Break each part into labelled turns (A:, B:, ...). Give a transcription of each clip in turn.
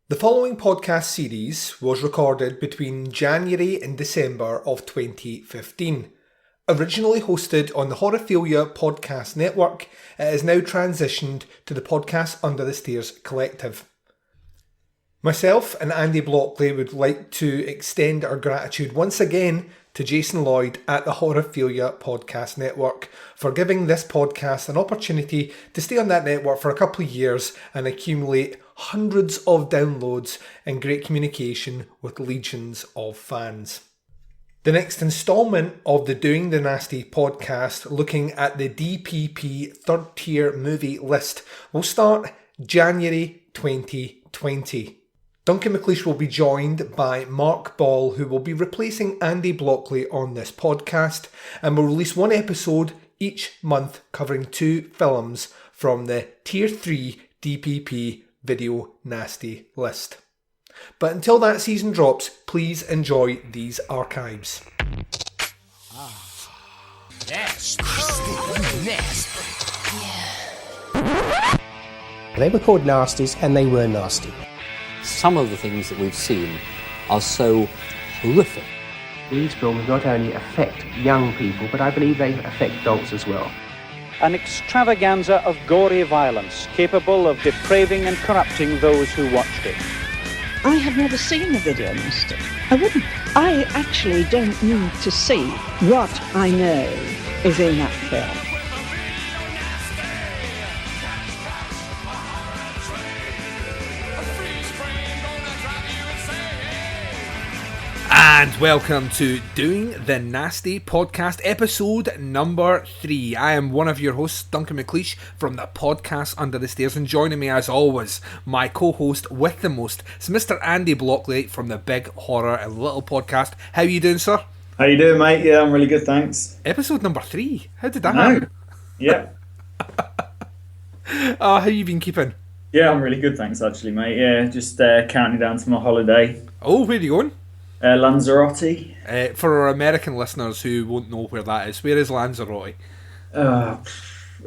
A: The following podcast series was recorded between January and December of 2015. Originally hosted on the Horophilia Podcast Network, it has now transitioned to the Podcast Under the Stairs Collective. Myself and Andy Blockley would like to extend our gratitude once again to Jason Lloyd at the Horophilia Podcast Network for giving this podcast an opportunity to stay on that network for a couple of years and accumulate hundreds of downloads and great communication with legions of fans. The next instalment of the Doing the Nasty podcast, looking at the DPP third tier movie list, will start January 2020. Duncan McLeish will be joined by Mark Ball, who will be replacing Andy Blockley on this podcast, and will release one episode each month covering 2 films from the Tier 3 DPP Video Nasty list. But until that season drops, please enjoy these archives.
B: Nasty.
C: They were called Nasties, and they were nasty.
D: Some of the things that we've seen are so horrific.
C: These films not only affect young people, but I believe they affect adults as well.
E: An extravaganza of gory violence capable of depraving and corrupting those who watched it.
F: I have never seen a video nasty. I wouldn't. I actually don't need to see what I know is in that film.
A: And welcome to Doing the Nasty podcast, episode number 3. I am one of your hosts, Duncan McLeish, from the Podcast Under the Stairs, and joining me as always, my co-host with the most, is Mr. Andy Blockley from the Big Horror and Little podcast. How you doing, sir?
G: How you doing, mate? Yeah, I'm really good, thanks.
A: Episode number 3. How did that happen?
G: Yeah.
A: How you been keeping?
G: Yeah, I'm really good, thanks, actually, mate. Yeah, just counting down to my holiday.
A: Oh, where are you going?
G: Lanzarote.
A: For our American listeners who won't know where that is, where is Lanzarote?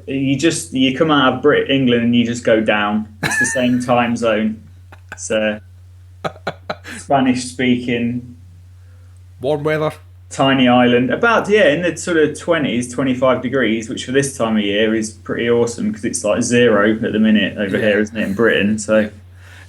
G: You come out of England and you just go down. It's the same time zone. It's Spanish speaking.
A: Warm weather.
G: Tiny island. In the sort of 20s, 25 degrees, which for this time of year is pretty awesome because it's like 0 at the minute over here, isn't it, in Britain? So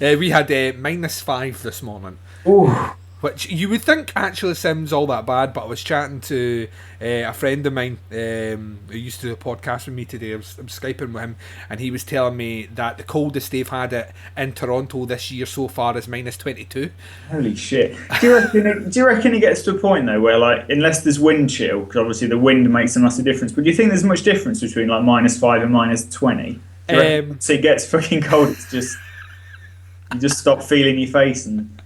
A: we had -5 this morning.
G: Ooh.
A: Which you would think actually sounds all that bad, but I was chatting to a friend of mine who used to do a podcast with me today. I'm Skyping with him, and he was telling me that the coldest they've had it in Toronto this year so far is -22.
G: Holy shit. Do you reckon it gets to a point, though, where, like, unless there's wind chill, because obviously the wind makes a massive difference, but do you think there's much difference between, like, -5 and -20? So it gets fucking cold, it's just... You just stop feeling your face and...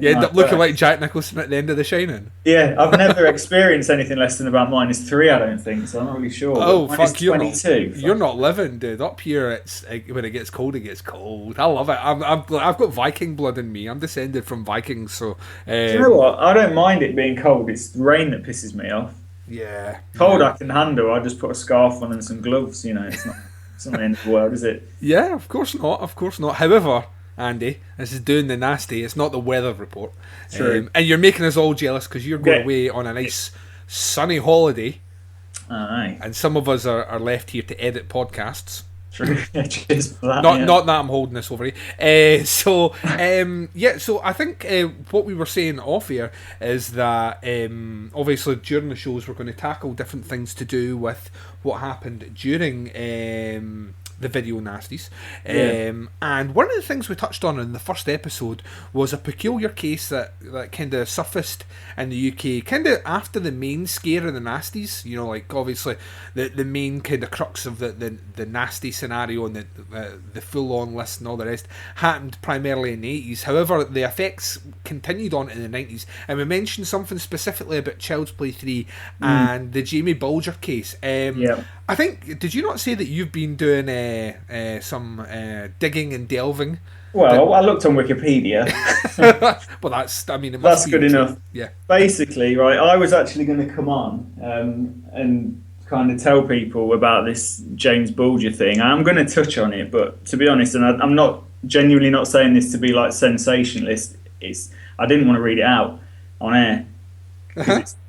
A: You end up looking like Jack Nicholson at the end of The Shining.
G: Yeah, I've never experienced anything less than about -3, I don't think, so I'm not really sure.
A: Oh, fuck,
G: you're
A: not living, dude. Up here, it's when it gets cold, it gets cold. I love it. I've got Viking blood in me. I'm descended from Vikings, so...
G: Do you know what? I don't mind it being cold. It's the rain that pisses me off.
A: Yeah.
G: Cold I can handle. I just put a scarf on and some gloves, you know. It's not the end of the world, is it?
A: Yeah, of course not. However... Andy, this is Doing the Nasty. It's not the weather report.
G: True.
A: And you're making us all jealous because you're going away on a nice sunny holiday.
G: Aye.
A: And some of us are left here to edit podcasts.
G: True. Cheers for that.
A: Not that I'm holding this over you. So I think what we were saying off here is that obviously during the shows we're going to tackle different things to do with what happened during the video nasties. And one of the things we touched on in the first episode was a peculiar case that kind of surfaced in the UK kind of after the main scare of the nasties, you know, like obviously the main kind of crux of the nasty scenario and the full-on list and all the rest happened primarily in the 80s. However, the effects continued on in the 90s, and we mentioned something specifically about Child's Play 3 and the Jamie Bulger case. I think, did you not say that you've been doing some digging and delving?
G: Well, I looked on Wikipedia.
A: Well, that's
G: good enough.
A: Yeah.
G: Basically, right, I was actually going to come on and kind of tell people about this James Bulger thing. I'm going to touch on it, but to be honest, and I'm not genuinely not saying this to be like sensationalist. I didn't want to read it out on air.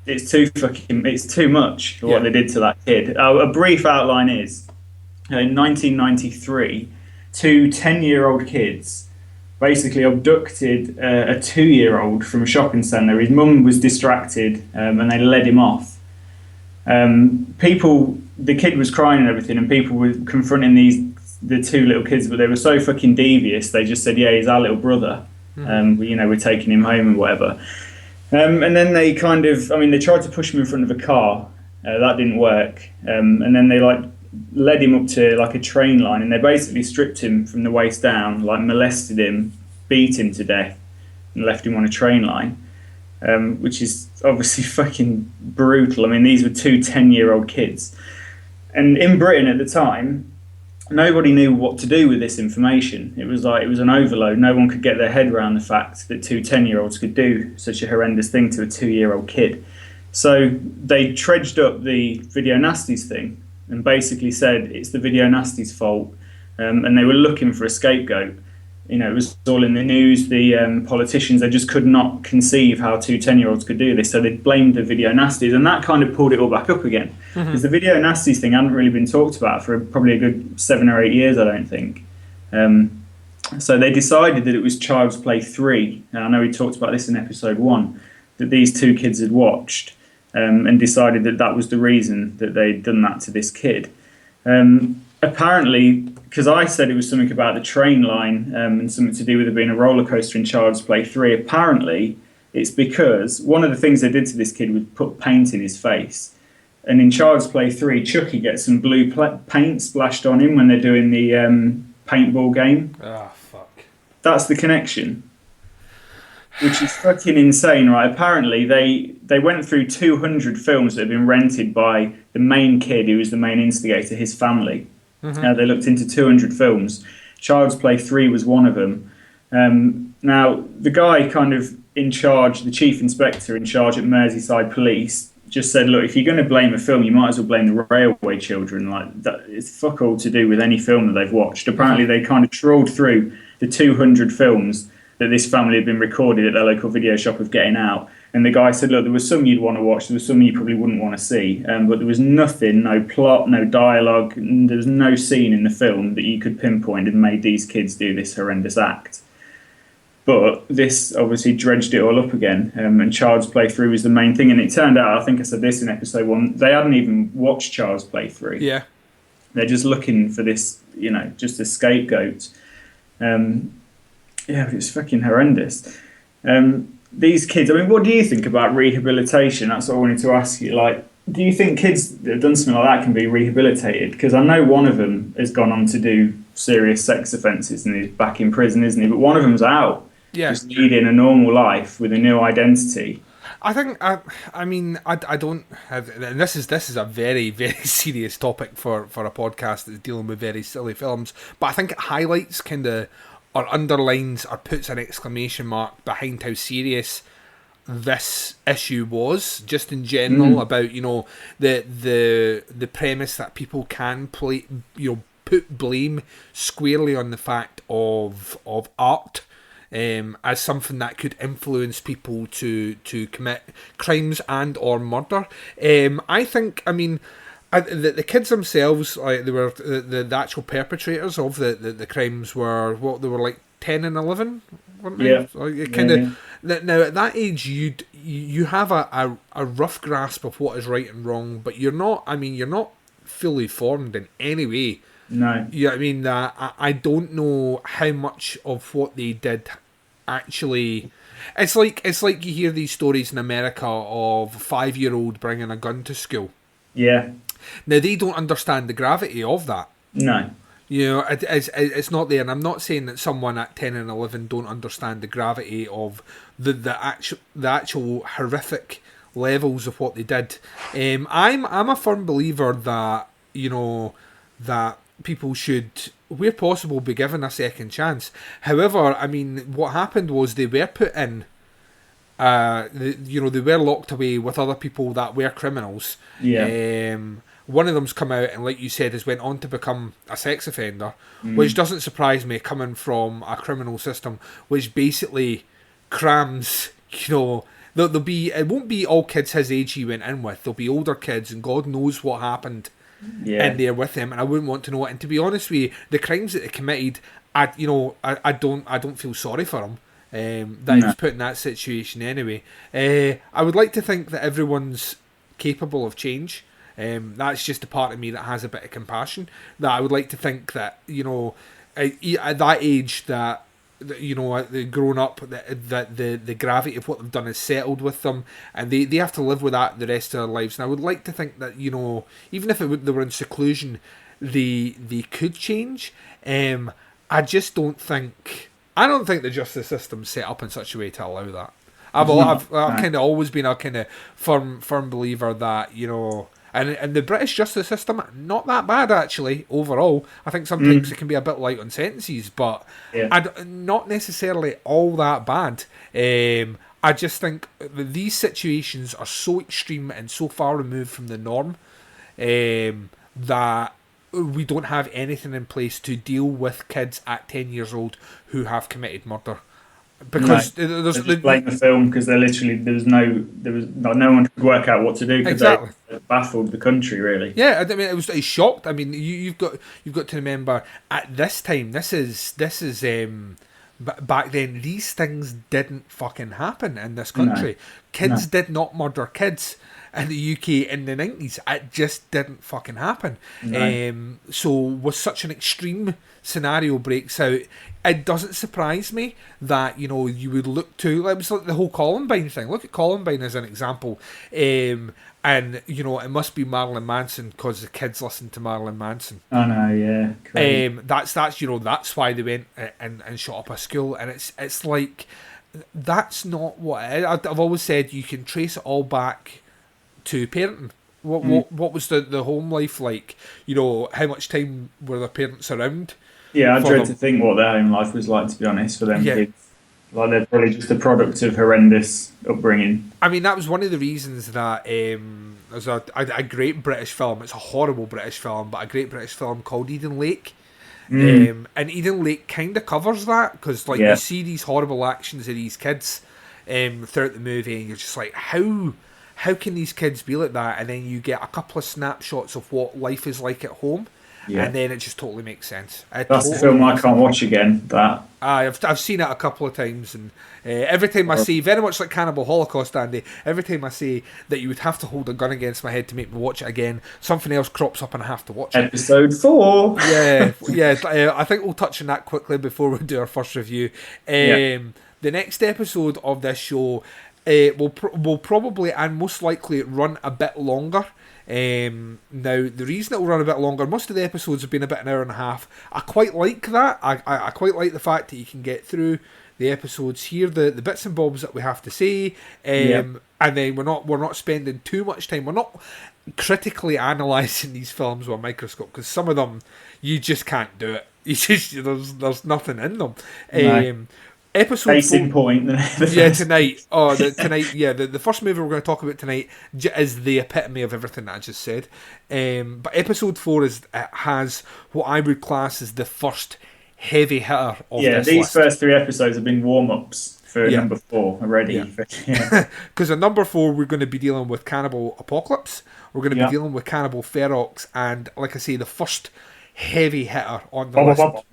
G: It's too much for what they did to that kid. A brief outline is, in 1993, two 10-year-old kids basically abducted a 2-year-old from a shopping centre. His mum was distracted, and they led him off. The kid was crying and everything, and people were confronting the two little kids, but they were so fucking devious. They just said, "Yeah, he's our little brother. We're taking him home and whatever." And then they they tried to push him in front of a car. That didn't work. And then they led him up to a train line, and they basically stripped him from the waist down, molested him, beat him to death, and left him on a train line, which is obviously fucking brutal. I mean, these were two 10-year-old kids. And in Britain at the time, nobody knew what to do with this information. It was an overload. No one could get their head around the fact that two 10-year-olds could do such a horrendous thing to a 2-year-old kid. So they dredged up the Video Nasties thing and basically said it's the Video Nasties' fault, and they were looking for a scapegoat. It was all in the news. The politicians, they just could not conceive how two 10-year-olds could do this, so they blamed the Video Nasties, and that kind of pulled it all back up again. Because the Video Nasties thing hadn't really been talked about for probably a good 7 or 8 years, I don't think. So they decided that it was Child's Play 3. Now, I know we talked about this in episode 1, that these two kids had watched, and decided that was the reason that they'd done that to this kid. Apparently, because I said it was something about the train line and something to do with it being a roller coaster in Child's Play 3, apparently it's because one of the things they did to this kid was put paint in his face. And in Child's Play 3, Chucky gets some blue paint splashed on him when they're doing the paintball game.
A: Ah, fuck.
G: That's the connection. Which is fucking insane, right? Apparently, they went through 200 films that had been rented by the main kid, who was the main instigator, his family. They looked into 200 films. Child's Play 3 was one of them. Now, the guy kind of in charge, the chief inspector in charge at Merseyside Police, just said, look, if you're going to blame a film, you might as well blame the Railway Children. It's fuck all to do with any film that they've watched. Apparently, they kind of trawled through the 200 films that this family had been recorded at their local video shop of getting out. And the guy said, look, there was some you'd want to watch, there was some you probably wouldn't want to see, but there was nothing, no plot, no dialogue, there was no scene in the film that you could pinpoint and made these kids do this horrendous act. But this obviously dredged it all up again, and Child's Play 3 was the main thing. And it turned out, I think I said this in episode 1, they hadn't even watched Child's Play 3.
A: Yeah.
G: They're just looking for this, just a scapegoat. It's fucking horrendous. These kids, I mean, what do you think about rehabilitation? That's what I wanted to ask you. Do you think kids that have done something like that can be rehabilitated? Because I know one of them has gone on to do serious sex offences and he's back in prison, isn't he? But one of them's out, just leading a normal life with a new identity.
A: I think, I don't have, and this is a very, very serious topic for a podcast that's dealing with very silly films, but I think it highlights or underlines or puts an exclamation mark behind how serious this issue was, just in general, about the premise that people can put blame squarely on the fact of art as something that could influence people to commit crimes and or murder. I think, the kids themselves, they were the actual perpetrators of the crimes were they were 10 and 11, weren't they?
G: Yeah.
A: Now at that age, you have a rough grasp of what is right and wrong, but you're not fully formed in any way.
G: No.
A: I don't know how much of what they did actually. It's like you hear these stories in America of a 5-year-old bringing a gun to school.
G: Yeah.
A: Now, they don't understand the gravity of that.
G: No.
A: It's not there. And I'm not saying that someone at 10 and 11 don't understand the gravity of the actual horrific levels of what they did. I'm a firm believer that, that people should, where possible, be given a second chance. However, what happened was they were put in, they were locked away with other people that were criminals.
G: Yeah.
A: one of them's come out and, like you said, has went on to become a sex offender, which doesn't surprise me coming from a criminal system which basically crams, there'll be, it won't be all kids his age he went in with. There'll be older kids, and God knows what happened in there with him, and I wouldn't want to know it. And to be honest with you, the crimes that they committed, I don't feel sorry for him. That he was put in that situation anyway. I would like to think that everyone's capable of change. That's just a part of me that has a bit of compassion. That I would like to think that, at that age that, they've grown up, that the gravity of what they've done is settled with them, and they have to live with that the rest of their lives. And I would like to think that, even if they were in seclusion, they could change. I just don't think... I don't think the justice system's set up in such a way to allow that. I've kind of always been a kind of firm believer that, and the British justice system, not that bad actually, overall. I think sometimes it can be a bit light on sentences, but not necessarily all that bad. I just think these situations are so extreme and so far removed from the norm that we don't have anything in place to deal with kids at 10 years old who have committed murder. Because there's
G: just blame the film because there was no one could work out what to do because they baffled the country really.
A: Yeah, I mean it shocked. I mean you've got to remember at this time this is back then these things didn't fucking happen in this country. Kids did not murder kids in the UK in the 90s. It just didn't fucking happen. So with such an extreme scenario breaks out, it doesn't surprise me that, you would look to... It was like the whole Columbine thing. Look at Columbine as an example. And, it must be Marilyn Manson because the kids listen to Marilyn Manson.
G: I know, yeah.
A: That's why they went and shot up a school. And it's like, that's not what... I've always said you can trace it all back to parenting. What was the home life like? How much time were their parents around?
G: Yeah, I dread to think what their home life was like, to be honest, for them kids. Like, they're probably just a product of horrendous upbringing.
A: I mean, that was one of the reasons that there's a great British film. It's a horrible British film, but a great British film called Eden Lake. And Eden Lake kind of covers that, because you see these horrible actions of these kids throughout the movie, and you're just like, how can these kids be like that? And then you get a couple of snapshots of what life is like at home, and then it just totally makes sense.
G: That's the film I can't watch again.
A: I've seen it a couple of times, and every time I see, very much like Cannibal Holocaust, Andy, every time I say that you would have to hold a gun against my head to make me watch it again, something else crops up and I have to watch it.
G: Episode 4.
A: I think we'll touch on that quickly before we do our first review. The next episode of this show will probably and most likely run a bit longer. Now, the reason it will run a bit longer, most of the episodes have been about an hour and a half. I quite like that. I quite like the fact that you can get through the episodes, hear the bits and bobs that we have to say, and then we're not spending too much time. We're not critically analysing these films with a microscope, because some of them you just can't do it. You just there's nothing in them. Episode
G: Case in point.
A: Tonight. The first movie we're going to talk about tonight is the epitome of everything that I just said. But episode 4 has what I would class as the first heavy hitter of this
G: these
A: list.
G: First 3 episodes have been warm-ups for number 4 already.
A: Because in number 4 we're going to be dealing with Cannibal Apocalypse. We're going to be dealing with Cannibal Ferox, and like I say, the first heavy hitter on the list,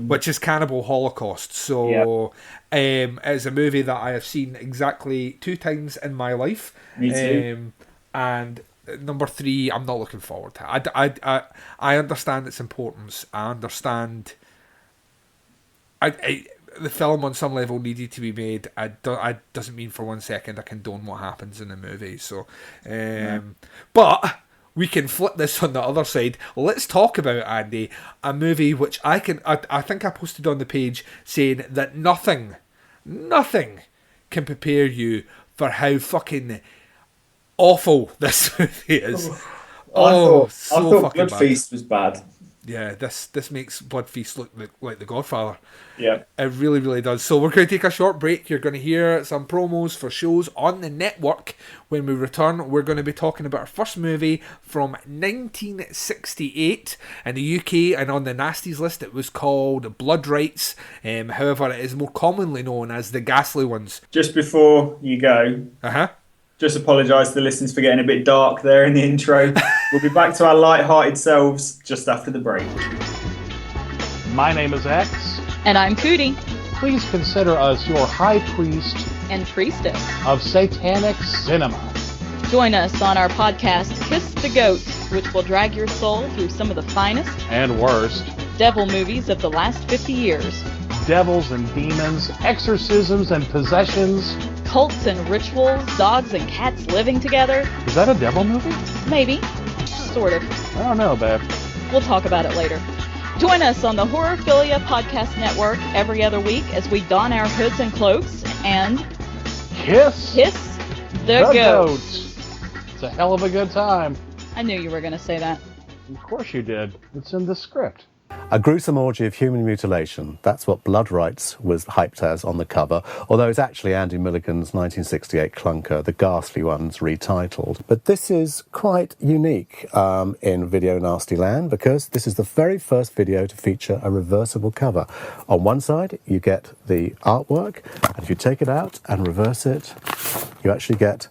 A: which is Cannibal Holocaust. So it's a movie that I have seen exactly 2 times in my life.
G: Me too.
A: And number 3 I'm not looking forward to. I understand its importance. I understand the film on some level needed to be made. I doesn't mean for 1 second I condone what happens in the movie. So but we can flip this on the other side. Let's talk about, Andy, a movie which I think I posted on the page saying that nothing can prepare you for how fucking awful this movie is.
G: I thought
A: Blood
G: Feast was bad.
A: Yeah, this makes Blood Feast look like The Godfather.
G: Yeah.
A: It really, really does. So we're going to take a short break. You're going to hear some promos for shows on the network. When we return, we're going to be talking about our first movie from 1968 in the UK, and on the Nasties list it was called Blood Rites. However, it is more commonly known as The Ghastly Ones.
G: Just before you go, just apologise to the listeners for getting a bit dark there in the intro. We'll be back to our light-hearted selves just after the break.
B: My name is X.
H: And I'm Cootie.
B: Please consider us your high priest
H: and priestess
B: of satanic cinema.
H: Join us on our podcast, Kiss the Goat, which will drag your soul through some of the finest
B: and worst
H: devil movies of the last 50 years.
B: Devils and demons, exorcisms and possessions,
H: cults and rituals, dogs and cats living together.
B: Is that a devil movie?
H: Maybe. Sort of.
B: I don't know, babe.
H: We'll talk about it later. Join us on the Horrorphilia Podcast Network every other week as we don our hoods and cloaks and
B: kiss
H: the goat.
B: It's a hell of a good time.
H: I knew you were going to say that.
B: Of course you did. It's in the script.
I: A gruesome orgy of human mutilation. That's what Blood Rites was hyped as on the cover, although it's actually Andy Milligan's 1968 clunker, The Ghastly Ones, retitled. But this is quite unique in Video Nasty Land, because this is the very first video to feature a reversible cover. On one side, you get the artwork, and if you take it out and reverse it, you actually get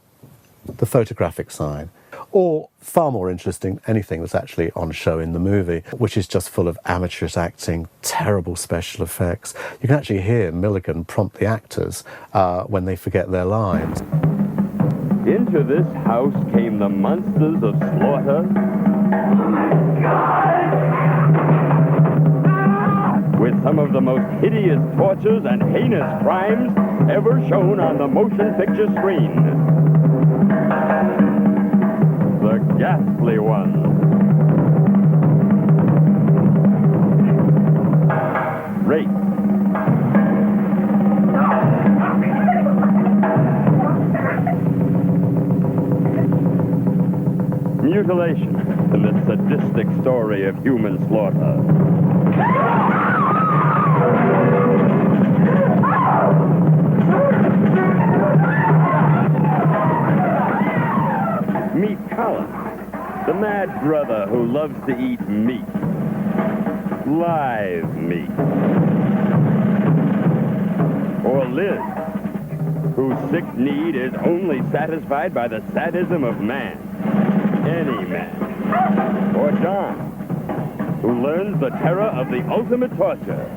I: the photographic sign. Or, far more interesting, anything that's actually on show in the movie, which is just full of amateurish acting, terrible special effects. You can actually hear Milligan prompt the actors when they forget their lines.
J: Into this house came the monsters of slaughter. With some of the most hideous tortures and heinous crimes ever shown on the motion picture screen. The Ghastly Ones. Rape. Mutilation, and the sadistic story of human slaughter. Meet Colin, the mad brother who loves to eat meat. Live meat. Or Liz, whose sick need is only satisfied by the sadism of man. Any man. Or John, who learns the terror of the ultimate torture,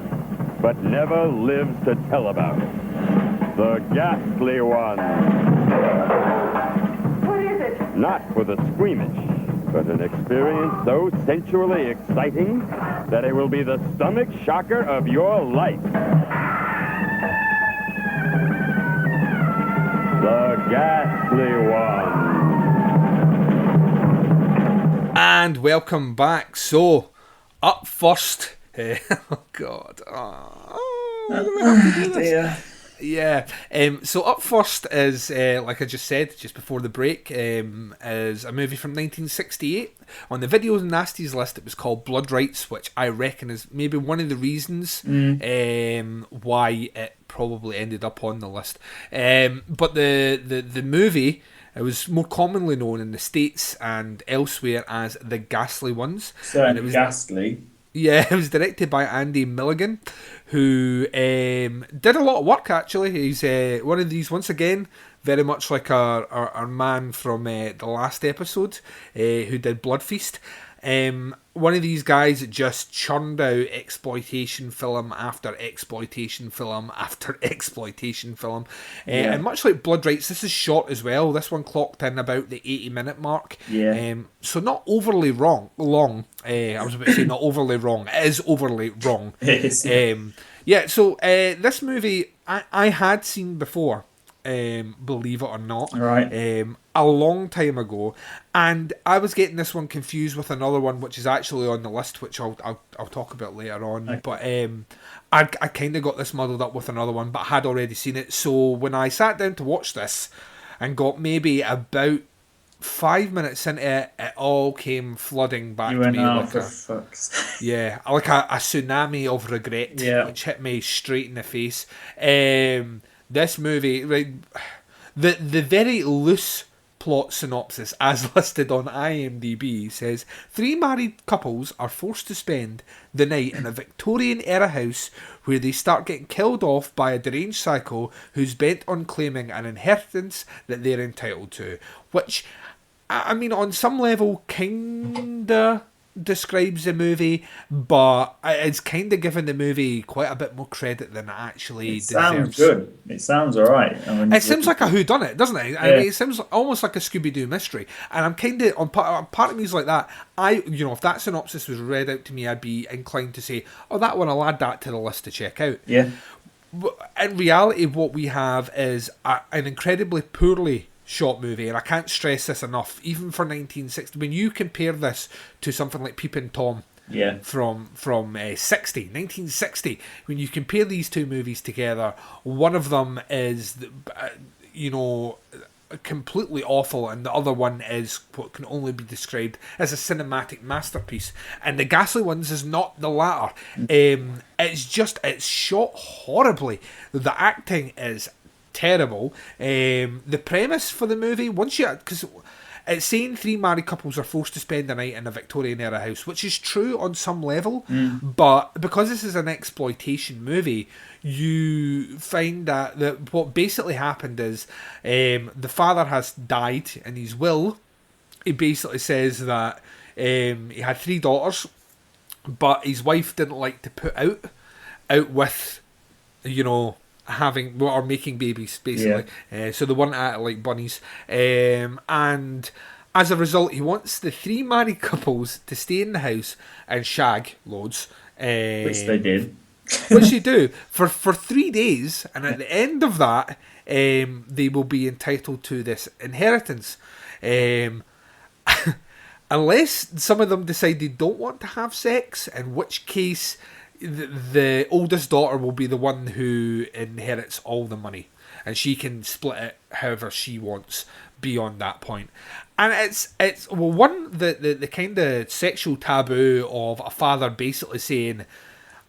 J: but never lives to tell about it. The Ghastly Ones. Not for the squeamish, but an experience so sensually exciting that it will be the stomach shocker of your life. The Ghastly One.
A: And welcome back. So, up first... oh, God.
G: Dear.
A: Yeah. So up first is, like I just said, just before the break, is a movie from 1968. On the Video Nasties list, it was called Blood Rites, which I reckon is maybe one of the reasons why it probably ended up on the list. But the movie, it was more commonly known in the States and elsewhere as The Ghastly Ones.
G: So
A: and it was
G: ghastly.
A: Yeah, it was directed by Andy Milligan, who did a lot of work, actually. He's one of these, once again, very much like our man from the last episode, who did Blood Feast. One of these guys that just churned out exploitation film after exploitation film after exploitation film. And much like Blood Rites, this is short as well. This one clocked in about the 80-minute mark.
G: Yeah.
A: So not overly long. I was about to say not overly wrong. It is overly wrong.
G: It is.
A: So this movie I had seen before. Believe it or not,
G: right?
A: A long time ago, and I was getting this one confused with another one, which is actually on the list, which I'll talk about later on. Okay. But I kind of got this muddled up with another one, but I had already seen it. So when I sat down to watch this, and got maybe about 5 minutes into it, it all came flooding back
G: You
A: to
G: went,
A: me
G: oh,
A: like
G: for fuck's sake.
A: yeah, like a tsunami of regret, which hit me straight in the face. This movie, right, the very loose plot synopsis, as listed on IMDb, says 3 married couples are forced to spend the night in a Victorian-era house where they start getting killed off by a deranged psycho who's bent on claiming an inheritance that they're entitled to. Which, I mean, on some level, kinda describes the movie, but it's kind of giving the movie quite a bit more credit than it actually deserves.
G: Sounds good. It sounds alright. I mean,
A: it seems like a whodunit, doesn't it? I mean, it seems almost like a Scooby-Doo mystery, and I'm kind of on part of me's like that. If that synopsis was read out to me, I'd be inclined to say, "Oh, that one, I'll add that to the list to check out."
G: Yeah.
A: In reality, what we have is an incredibly poorly shot movie, and I can't stress this enough, even for 1960. When you compare this to something like Peepin' Tom from 1960, when you compare these two movies together, one of them is completely awful, and the other one is what can only be described as a cinematic masterpiece, and the Ghastly Ones is not the latter. It's shot horribly. The acting is terrible. The premise for the movie, because it's saying 3 married couples are forced to spend the night in a Victorian era house, which is true on some level, but because this is an exploitation movie, you find that what basically happened is the father has died. In his will, he basically says that he had 3 daughters, but his wife didn't like to put out with having or making babies, basically. So they weren't at like bunnies, and as a result, he wants the 3 married couples to stay in the house and shag loads,
G: which they did.
A: Which they do for 3 days, and at the end of that, they will be entitled to this inheritance, unless some of them decide they don't want to have sex, in which case the oldest daughter will be the one who inherits all the money, and she can split it however she wants beyond that point. And it's the kind of sexual taboo of a father basically saying,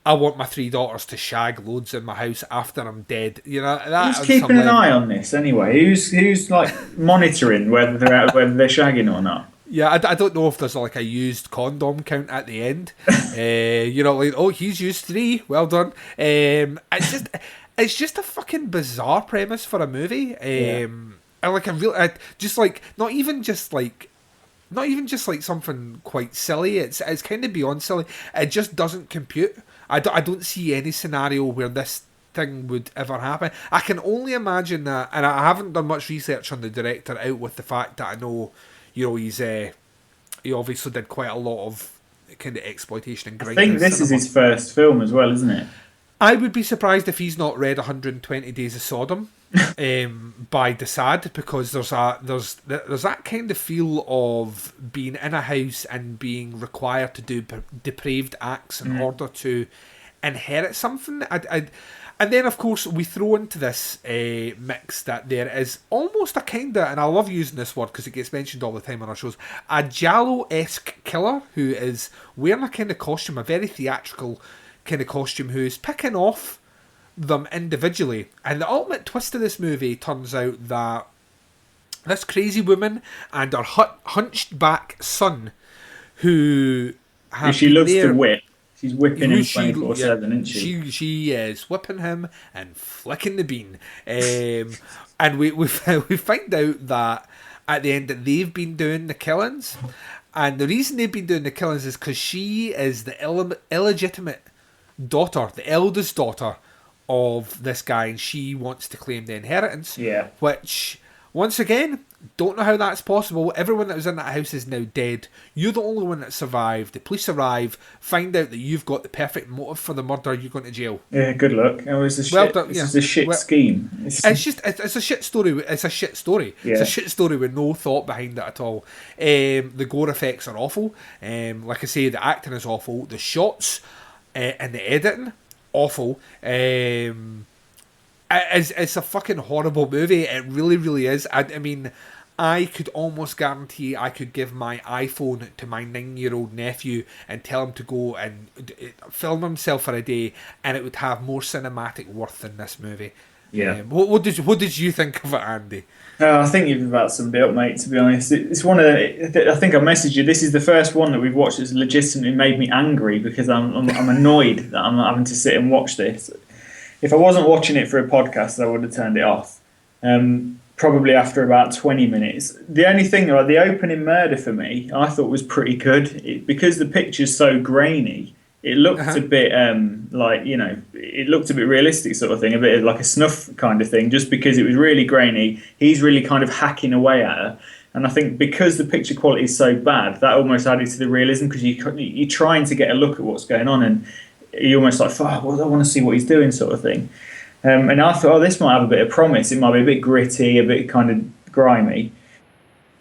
A: I want my 3 daughters to shag loads in my house after I'm dead.
G: Who's keeping an eye on this anyway? Who's like monitoring whether they're shagging or not?
A: Yeah, I don't know if there's like a used condom count at the end. He's used 3. Well done. It's just a fucking bizarre premise for a movie. And like not even just like something quite silly. It's kind of beyond silly. It just doesn't compute. I don't see any scenario where this thing would ever happen. I can only imagine that, and I haven't done much research on the director, out with the fact that I know, he obviously did quite a lot of kind of exploitation and grinding.
G: I think this is his first film as well, isn't it?
A: I would be surprised if he's not read 120 Days of Sodom by Desaad, because there's that kind of feel of being in a house and being required to do depraved acts in order to inherit something. And then, of course, we throw into this mix that there is almost a kind of, and I love using this word because it gets mentioned all the time on our shows, a Giallo-esque killer who is wearing a kind of costume, a very theatrical kind of costume, who is picking off them individually. And the ultimate twist of this movie turns out that this crazy woman and her hunched back son, who
G: she loves to whip. She's whipping him 24/7, isn't she?
A: She is whipping him and flicking the bean. And we find out that at the end that they've been doing the killings. And the reason they've been doing the killings is because she is the illegitimate daughter, the eldest daughter of this guy, and she wants to claim the inheritance.
G: Yeah.
A: Which, once again, don't know how that's possible. Everyone that was in that house is now dead. You're the only one that survived. The police arrive, find out that you've got the perfect motive for the murder. You're going to jail.
G: Yeah, good luck. It's a shit scheme.
A: It's a shit story. It's a shit story.
G: Yeah.
A: It's a shit story with no thought behind it at all. The gore effects are awful. Like I say, the acting is awful. The shots and the editing, awful. It's a fucking horrible movie. It really, really is. I mean, I could almost guarantee I could give my iPhone to my 9-year-old nephew and tell him to go and film himself for a day, and it would have more cinematic worth than this movie.
G: Yeah.
A: What did you think of it, Andy?
G: I think you've about summed it up, mate. To be honest, it's one of the, I think I messaged you. This is the first one that we've watched that's legitimately made me angry because I'm annoyed that I'm having to sit and watch this. If I wasn't watching it for a podcast, I would have turned it off. Probably after about 20 minutes. The only thing, like the opening murder for me, I thought was pretty good because the picture's so grainy. It looked a bit it looked a bit realistic, sort of thing, a bit like a snuff kind of thing. Just because it was really grainy, he's really kind of hacking away at her. And I think because the picture quality is so bad, that almost added to the realism because you're trying to get a look at what's going on, and you're almost like, I want to see what he's doing, sort of thing. And I thought, this might have a bit of promise. It might be a bit gritty, a bit kind of grimy.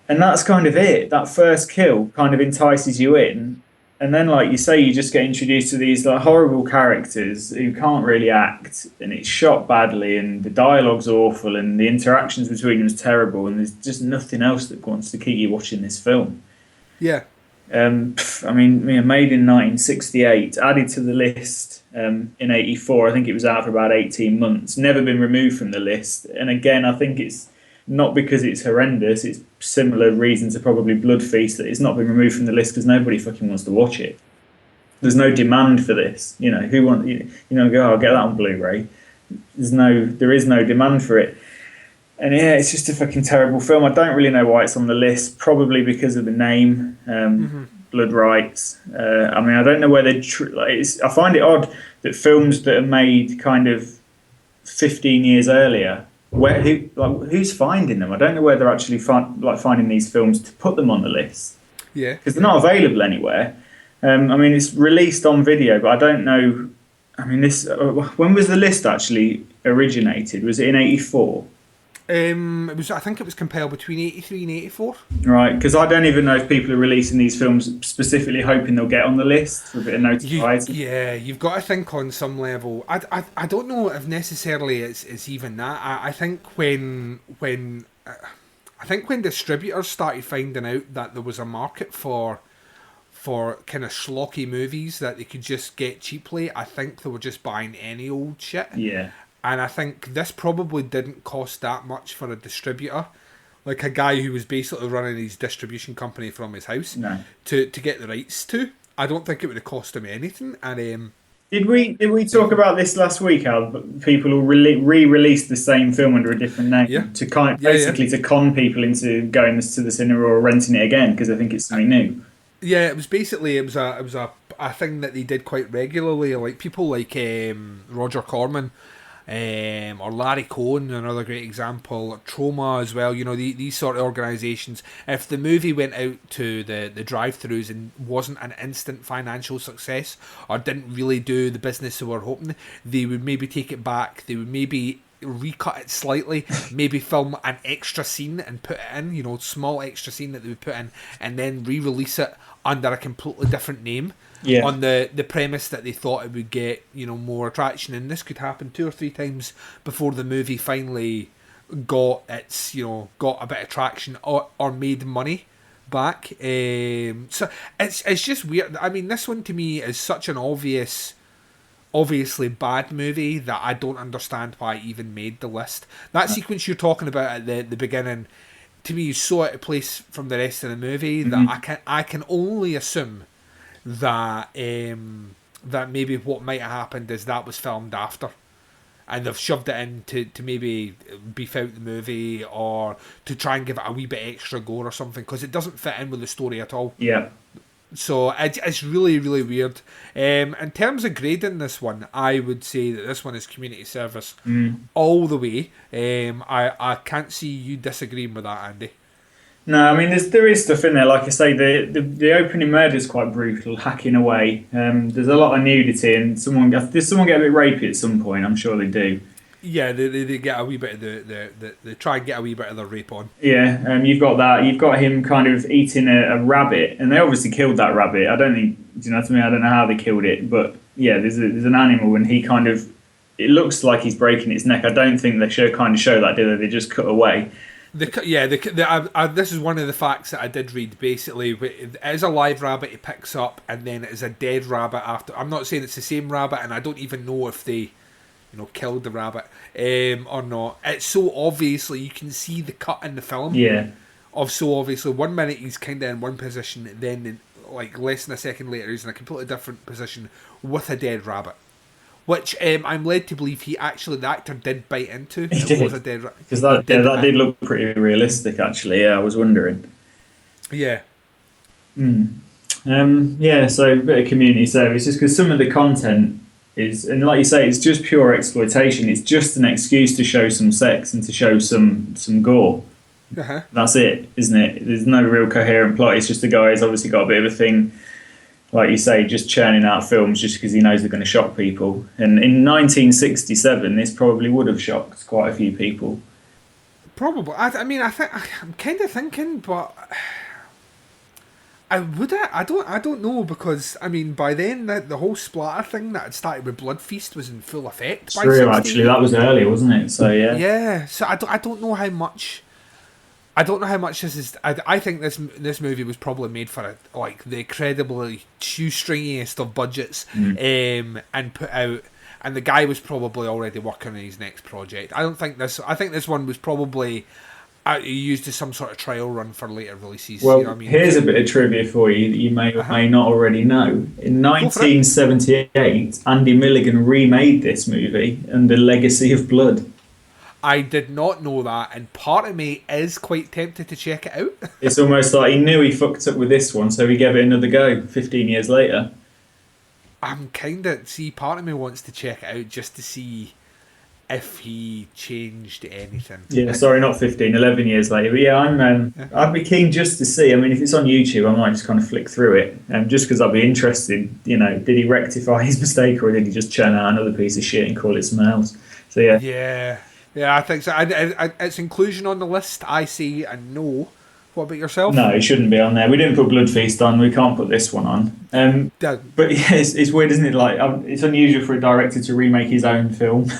G: And that's kind of it. That first kill kind of entices you in. And then, like you say, you just get introduced to these like horrible characters who can't really act, and it's shot badly, and the dialogue's awful, and the interactions between them is terrible, and there's just nothing else that wants to keep you watching this film.
A: Yeah.
G: Made in 1968, added to the list in 84. I think it was out for about 18 months. Never been removed from the list. And again, I think it's not because it's horrendous. It's similar reason to probably Blood Feast that it's not been removed from the list because nobody fucking wants to watch it. There's no demand for this. Who want go, I'll get that on Blu-ray. There is no demand for it. And yeah, it's just a fucking terrible film. I don't really know why it's on the list. Probably because of the name, Blood Rites. I don't know whether I find it odd that films that are made kind of 15 years earlier, who's finding them? I don't know where they're actually finding these films to put them on the list.
A: Yeah,
G: because they're not available anywhere. It's released on video, but I don't know. When was the list actually originated? Was it in 84?
A: I think it was compiled between 83 and 84.
G: Right, because I don't even know if people are releasing these films specifically hoping they'll get on the list for a bit of notoriety.
A: You've got to think on some level. I don't know if necessarily it's even that. I think when distributors started finding out that there was a market for kind of schlocky movies that they could just get cheaply, I think they were just buying any old shit.
G: Yeah.
A: And I think this probably didn't cost that much for a distributor, like a guy who was basically running his distribution company from his house, to get the rights to. I don't think it would have cost him anything. And
G: did we talk about this last week? How people will re-release the same film under a different name to to con people into going to the cinema or renting it again because I think it's something new.
A: Yeah, it was a thing that they did quite regularly. Like people like Roger Corman. Or Larry Cohen, another great example. Trauma as well. These sort of organisations. If the movie went out to the drive-thrus and wasn't an instant financial success or didn't really do the business they were hoping, they would maybe take it back. They would maybe recut it slightly, maybe film an extra scene and put it in. Small extra scene that they would put in, and then re-release it under a completely different name. Yeah. On the premise that they thought it would get more traction, and this could happen 2 or 3 times before the movie finally got its got a bit of traction or made money back. So it's just weird. This one to me is such an obviously bad movie that I don't understand why it even made the list. That sequence you're talking about at the beginning, to me, is so out of place from the rest of the movie that I can only assume that that maybe what might have happened is that was filmed after, and they've shoved it in to maybe beef out the movie or to try and give it a wee bit extra gore or something, because it doesn't fit in with the story at all.
G: Yeah.
A: So it's really, really weird. In terms of grading this one, I would say that this one is community service all the way. I can't see you disagreeing with that, Andy.
G: No, there is stuff in there. Like I say, the opening murder is quite brutal, hacking away. There's a lot of nudity, and does someone get a bit rapey at some point? I'm sure they do.
A: Yeah, they get a wee bit of they try and get a wee bit of the rape on.
G: Yeah, you've got that. You've got him kind of eating a rabbit, and they obviously killed that rabbit. I don't think, do you know what I mean? I don't know how they killed it, but yeah, there's an animal, and he kind of, it looks like he's breaking its neck. I don't think they show that, do they? They just cut away.
A: This is one of the facts that I did read. Basically, it is a live rabbit he picks up, and then it is a dead rabbit after. I'm not saying it's the same rabbit, and I don't even know if they, killed the rabbit or not. It's so obviously you can see the cut in the film.
G: Yeah.
A: Of so obviously 1 minute he's kind of in one position, and then like less than a second later he's in a completely different position with a dead rabbit. Which I'm led to believe the actor did bite into. It was a dead rabbit.
G: Because that did look pretty realistic, actually. Yeah, I was wondering.
A: Yeah.
G: So a bit of community service, just because some of the content is, and like you say, it's just pure exploitation. It's just an excuse to show some sex and to show some gore.
A: Uh-huh.
G: That's it, isn't it? There's no real coherent plot. It's just a guy who's obviously got a bit of a thing, like you say, just churning out films just because he knows they're going to shock people. And in 1967, this probably would have shocked quite a few people.
A: Probably. I'm kind of thinking, but I don't know, because by then the whole splatter thing that had started with Blood Feast was in full effect.
G: True, actually, that was earlier, wasn't it? So yeah.
A: Yeah. So I don't know how much. I don't know how much this is. I think this movie was probably made for the incredibly shoestringiest of budgets, and put out. And the guy was probably already working on his next project. I think this one was probably used as some sort of trial run for later releases.
G: Well, here's a bit of trivia for you that you may or may not already know. In 1978, Andy Milligan remade this movie under Legacy of Blood.
A: I did not know that, and part of me is quite tempted to check it out.
G: It's almost like he knew he fucked up with this one, so he gave it another go 15 years later.
A: I'm part of me wants to check it out just to see if he changed anything.
G: Yeah, sorry, not 15, 11 years later. But yeah, I'd be keen just to see. If it's on YouTube, I might just kind of flick through it, just because I'd be interested. Did he rectify his mistake, or did he just churn out another piece of shit and call it something else? So yeah.
A: Yeah, I think so. Its inclusion on the list, I see and no. What about yourself?
G: No, it shouldn't be on there. We didn't put Blood Feast on. We can't put this one on. But yeah, it's weird, isn't it? It's unusual for a director to remake his own film.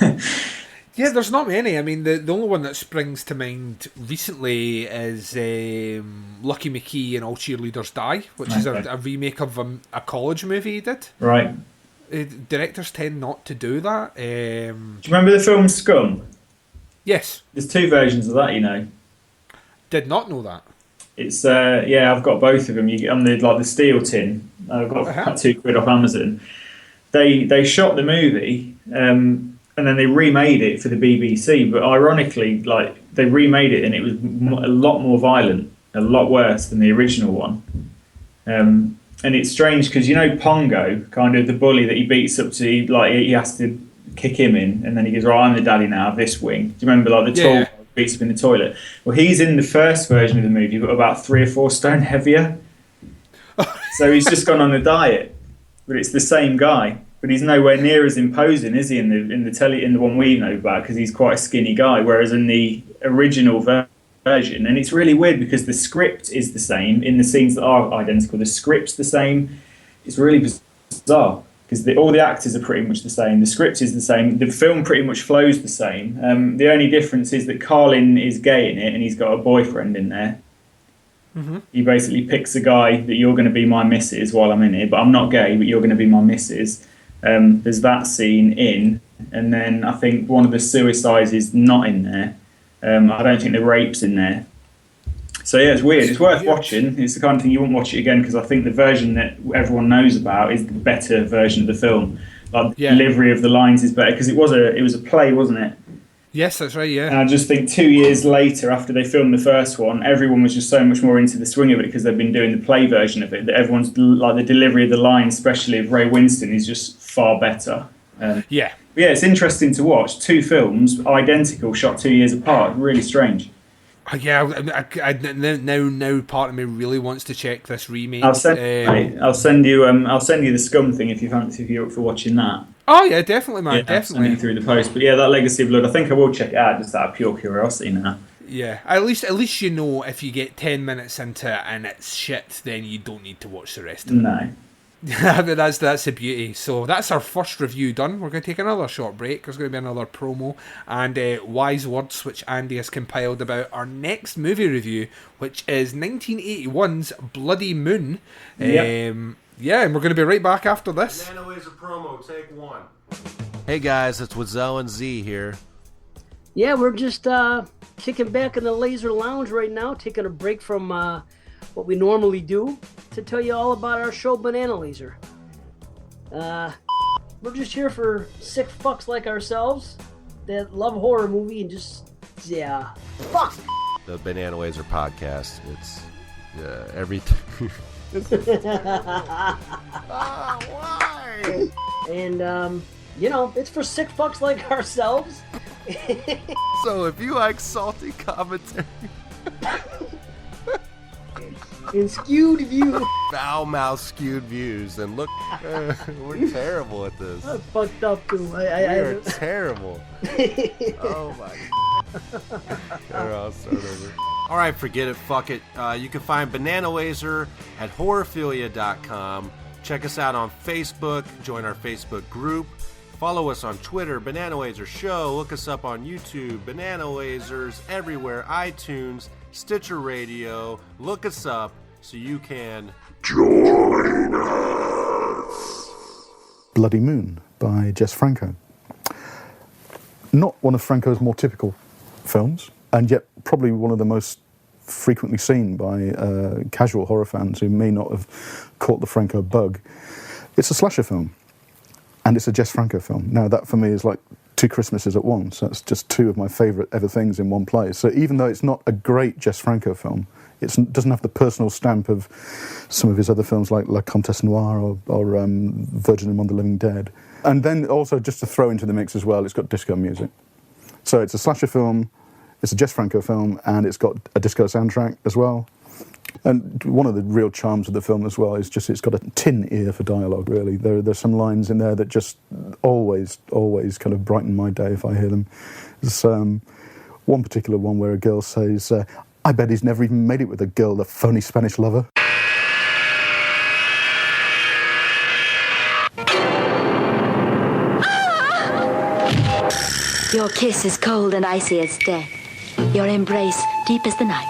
A: Yeah, there's not many. The only one that springs to mind recently is Lucky McKee and All Cheerleaders Die, which is a remake of a college movie he did.
G: Right.
A: Directors tend not to do that.
G: Do you remember the film Scum?
A: Yes.
G: There's two versions of that,
A: Did not know that.
G: It's I've got both of them. You get on the steel tin. I've got about £2 off Amazon. They shot the movie, and then they remade it for the BBC. But ironically, they remade it, and it was a lot more violent, a lot worse than the original one. And it's strange because Pongo, kind of the bully that he beats up to, he has to kick him in, and then he goes, right, I'm the daddy now of this wing. Do you remember the tall beats up in the toilet? Well, he's in the first version of the movie, but about 3 or 4 stone heavier. So he's just gone on a diet, but it's the same guy. But he's nowhere near as imposing, is he? In the one we know about, because he's quite a skinny guy. Whereas in the original version, and it's really weird because the script is the same in the scenes that are identical. The script's the same. It's really bizarre. Because all the actors are pretty much the same. The script is the same. The film pretty much flows the same. The only difference is that Carlin is gay in it, and he's got a boyfriend in there. Mm-hmm. He basically picks a guy that you're going to be my missus while I'm in it, but I'm not gay, but you're going to be my missus. There's that scene in, and then I think one of the suicides is not in there. I don't think the rape's in there. So yeah, it's weird. It's worth watching. It's the kind of thing you won't watch it again, because I think the version that everyone knows about is the better version of the film. The delivery of the lines is better, because it was a play, wasn't it?
A: Yes, that's right. Yeah.
G: And I just think 2 years later, after they filmed the first one, everyone was just so much more into the swing of it because they've been doing the play version of it. That everyone's the delivery of the lines, especially of Ray Winston, is just far better.
A: Yeah,
G: it's interesting to watch 2 films identical, shot 2 years apart. Really strange.
A: Yeah, now part of me really wants to check this remake.
G: I'll send you the Scum thing if you're up for watching that.
A: Oh yeah, definitely, man, definitely.
G: I'll send you through the post. But yeah, that Legacy of Blood, I think I will check it out just out of pure curiosity now.
A: Yeah, at least if you get 10 minutes into it and it's shit, then you don't need to watch the rest of it.
G: No.
A: Yeah, but that's the beauty. So that's our first review done. We're going to take another short break. There's going to be another promo and wise words which Andy has compiled about our next movie review, which is 1981's Bloody Moon.
G: Yep.
A: Yeah, and we're going to be right back after this.
K: Banana Laser promo, take one.
L: Hey guys, it's Wazell and Z here.
M: Yeah, we're just kicking back in the Laser Lounge right now, taking a break from what we normally do to tell you all about our show Banana Laser. We're just here for sick fucks like ourselves that love horror movie and just, yeah, fuck!
L: The Banana Laser podcast, it's everything.
M: Why? And, it's for sick fucks like ourselves.
L: So if you like salty commentary
M: and skewed views,
L: foul-mouthed skewed views, then look, we're terrible at this.
M: I fucked up too.
L: We're terrible. Oh my God. I'll start over. All right, forget it, fuck it. You can find Banana Laser at horrorphilia.com. Check us out on Facebook. Join our Facebook group. Follow us on Twitter, Banana Laser Show. Look us up on YouTube, Banana Lasers, everywhere, iTunes, Stitcher Radio. Look us up so you can
N: join us.
O: Bloody Moon by Jess Franco. Not one of Franco's more typical films, and yet probably one of the most frequently seen by casual horror fans who may not have caught the Franco bug. It's a slasher film. And it's a Jess Franco film. Now, that for me is like two Christmases at once. That's just two of my favourite ever things in one place. So even though it's not a great Jess Franco film, it doesn't have the personal stamp of some of his other films like La Comtesse Noire or Virgin Among the Living Dead. And then also, just to throw into the mix as well, it's got disco music. So it's a slasher film, it's a Jess Franco film, and it's got a disco soundtrack as well. And one of the real charms of the film as well is just it's got a tin ear for dialogue, really. There's some lines in there that just always kind of brighten my day if I hear them. There's one particular one where a girl says, I bet he's never even made it with a girl, the phony Spanish lover.
P: Your kiss is cold and icy as death. Your embrace deep as the night.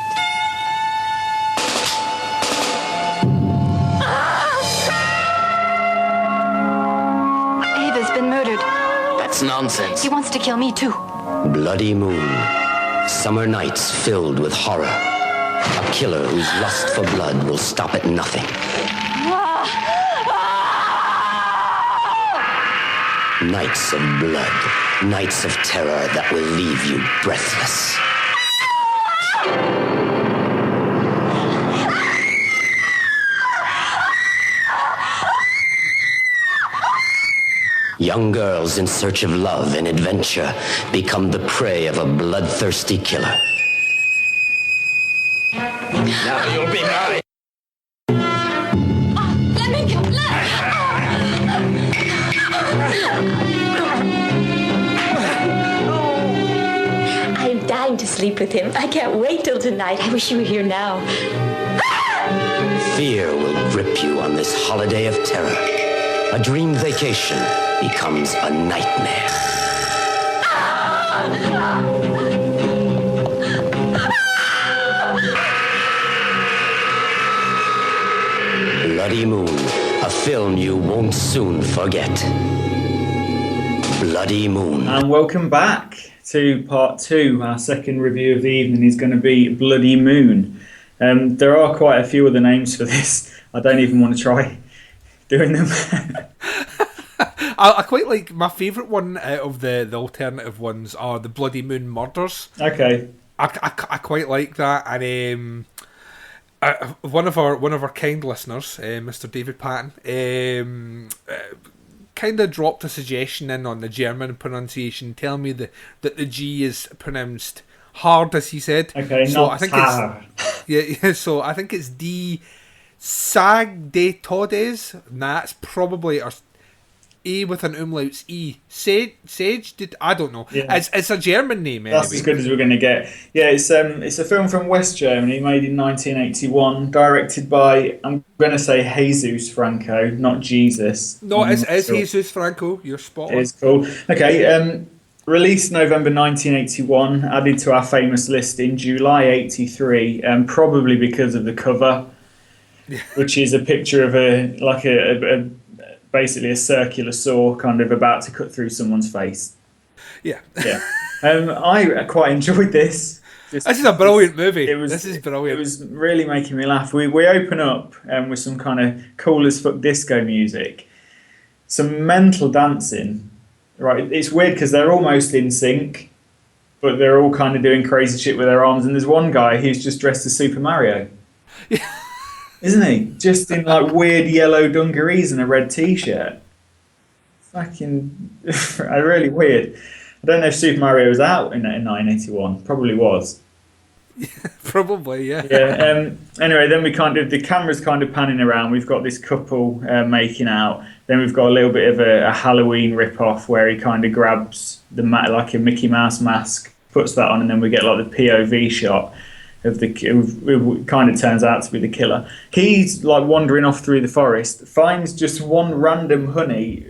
Q: That's nonsense.
P: He wants to kill me too.
Q: Bloody Moon. Summer nights filled with horror. A killer whose lust for blood will stop at nothing. Nights of blood. Nights of terror that will leave you breathless. Young girls in search of love and adventure become the prey of a bloodthirsty killer. Now you'll be mine.
P: Let me go. I'm dying to sleep with him. I can't wait till tonight. I wish you were here now.
Q: Fear will grip you on this holiday of terror. A dream vacation becomes a nightmare. Bloody Moon, a film you won't soon forget. Bloody Moon.
G: And welcome back to part two. Our second review of the evening is going to be Bloody Moon. There are quite a few other names for this. I don't even want to try doing them.
A: I quite like, my favourite one out of the alternative ones are the Bloody Moon Murders.
G: Okay.
A: I quite like that, and one of our kind listeners, Mr. David Patton, kind of dropped a suggestion in on the German pronunciation, telling me that the G is pronounced hard, as he said.
G: Okay,
A: so
G: not
A: I think
G: hard.
A: Yeah. So I think it's D. Sag de Todes. Nah, that's probably A with an umlaut's E. Sage? I don't know.
G: Yeah.
A: It's a German name, anyway.
G: That's as good as we're going to get. Yeah, it's a film from West Germany, made in 1981, directed by, I'm going to say Jesus Franco, not Jesus.
A: No, it's Jesus Franco. You're spot on.
G: It is cool. Okay, released November 1981, added to our famous list in July 83, probably because of the cover, which is a picture of a basically a circular saw kind of about to cut through someone's face.
A: Yeah.
G: I quite enjoyed this.
A: This is a brilliant movie. This is brilliant.
G: It was really making me laugh. We open up with some kind of cool as fuck disco music, some mental dancing. Right, it's weird because they're almost in sync, but they're all kind of doing crazy shit with their arms. And there's one guy who's just dressed as Super Mario. Yeah. Isn't he? Just in like weird yellow dungarees and a red t-shirt. Fucking really weird. I don't know if Super Mario was out in 1981. Probably was.
A: Probably, yeah.
G: Yeah. Anyway, then the camera's kind of panning around. We've got this couple making out. Then we've got a little bit of a Halloween rip-off where he kind of grabs like a Mickey Mouse mask, puts that on, and then we get like the POV shot of it kind of turns out to be the killer. He's like wandering off through the forest, finds just one random honey.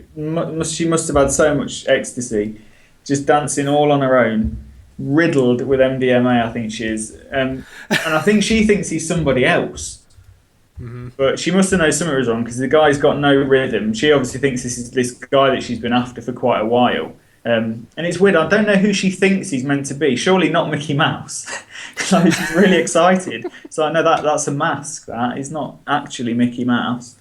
G: She must have had so much ecstasy, just dancing all on her own, riddled with MDMA, I think she is. And I think she thinks he's somebody else. Mm-hmm. But she must have known something was wrong because the guy's got no rhythm. She obviously thinks this is this guy that she's been after for quite a while. And it's weird, I don't know who she thinks he's meant to be. Surely not Mickey Mouse. Like, she's really excited. So I know that's a mask, that. He's not actually Mickey Mouse.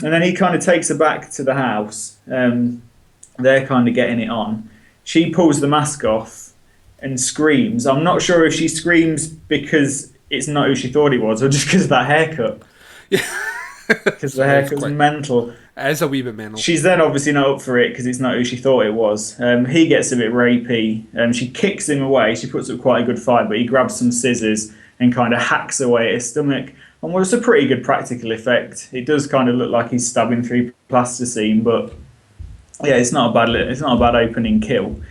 G: And then he kind of takes her back to the house. They're kind of getting it on. She pulls the mask off and screams. I'm not sure if she screams because it's not who she thought it was or just because of that haircut. Yeah. Because the haircut's mental.
A: It is a wee bit mental.
G: She's then obviously not up for it because it's not who she thought it was. He gets a bit rapey. She kicks him away. She puts up quite a good fight, but he grabs some scissors and kind of hacks away at his stomach. And well, it's a pretty good practical effect. It does kind of look like he's stabbing through plasticine, but yeah, it's not a bad opening kill.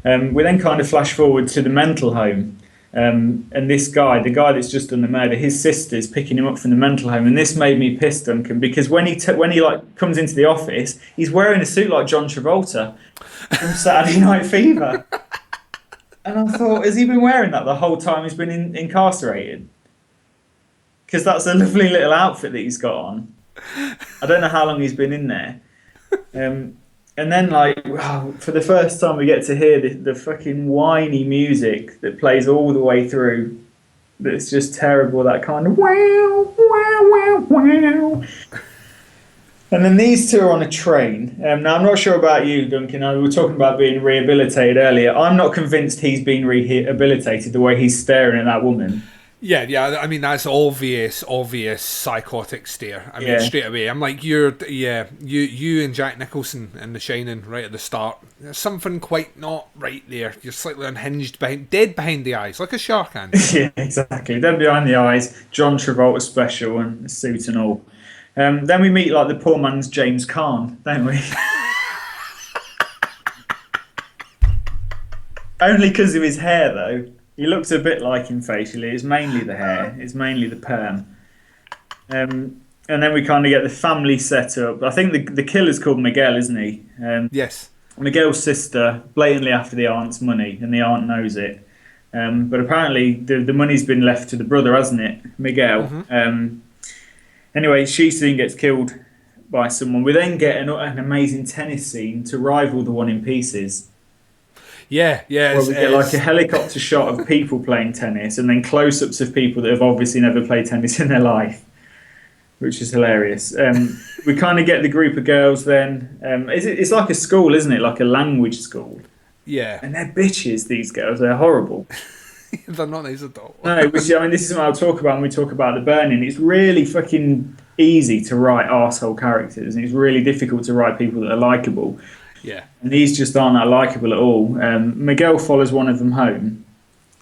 G: We then kind of flash forward to the mental home. And this guy, the guy that's just done the murder, his sister's picking him up from the mental home, and this made me piss, Duncan, because when he like comes into the office, he's wearing a suit like John Travolta from Saturday Night Fever, and I thought, has he been wearing that the whole time he's been incarcerated? Because that's a lovely little outfit that he's got on. I don't know how long he's been in there. And then, like, wow, for the first time we get to hear the fucking whiny music that plays all the way through. That's just terrible, that kind of wow, wow, wow, wow. And then these two are on a train. Now, I'm not sure about you, Duncan. We were talking about being rehabilitated earlier. I'm not convinced he's been rehabilitated the way he's staring at that woman.
A: Yeah. I mean, that's obvious psychotic stare. I mean, straight away, I'm like, you and Jack Nicholson in The Shining right at the start. There's something quite not right there. You're slightly unhinged, dead behind the eyes, like a shark, Andy.
G: Yeah, exactly. Dead behind the eyes. John Travolta special and a suit and all. Then we meet like the poor man's James Caan, don't we? Only because of his hair, though. He looks a bit like him facially. It's mainly the hair. It's mainly the perm. And then we kind of get the family set up. I think the killer's called Miguel, isn't he?
A: Yes.
G: Miguel's sister, blatantly after the aunt's money, and the aunt knows it. But apparently the money's been left to the brother, hasn't it? Miguel. Mm-hmm. Anyway, she soon gets killed by someone. We then get an amazing tennis scene to rival the one in Pieces.
A: Yeah.
G: Well, we get like a helicopter shot of people playing tennis and then close-ups of people that have obviously never played tennis in their life, which is hilarious. We kind of get the group of girls then. It's like a school, isn't it? Like a language school.
A: Yeah.
G: And they're bitches, these girls. They're horrible.
A: They're not nice at all.
G: No, this is what I'll talk about when we talk about The Burning. It's really fucking easy to write arsehole characters, and it's really difficult to write people that are likeable.
A: Yeah.
G: And these just aren't that likeable at all. Miguel follows one of them home.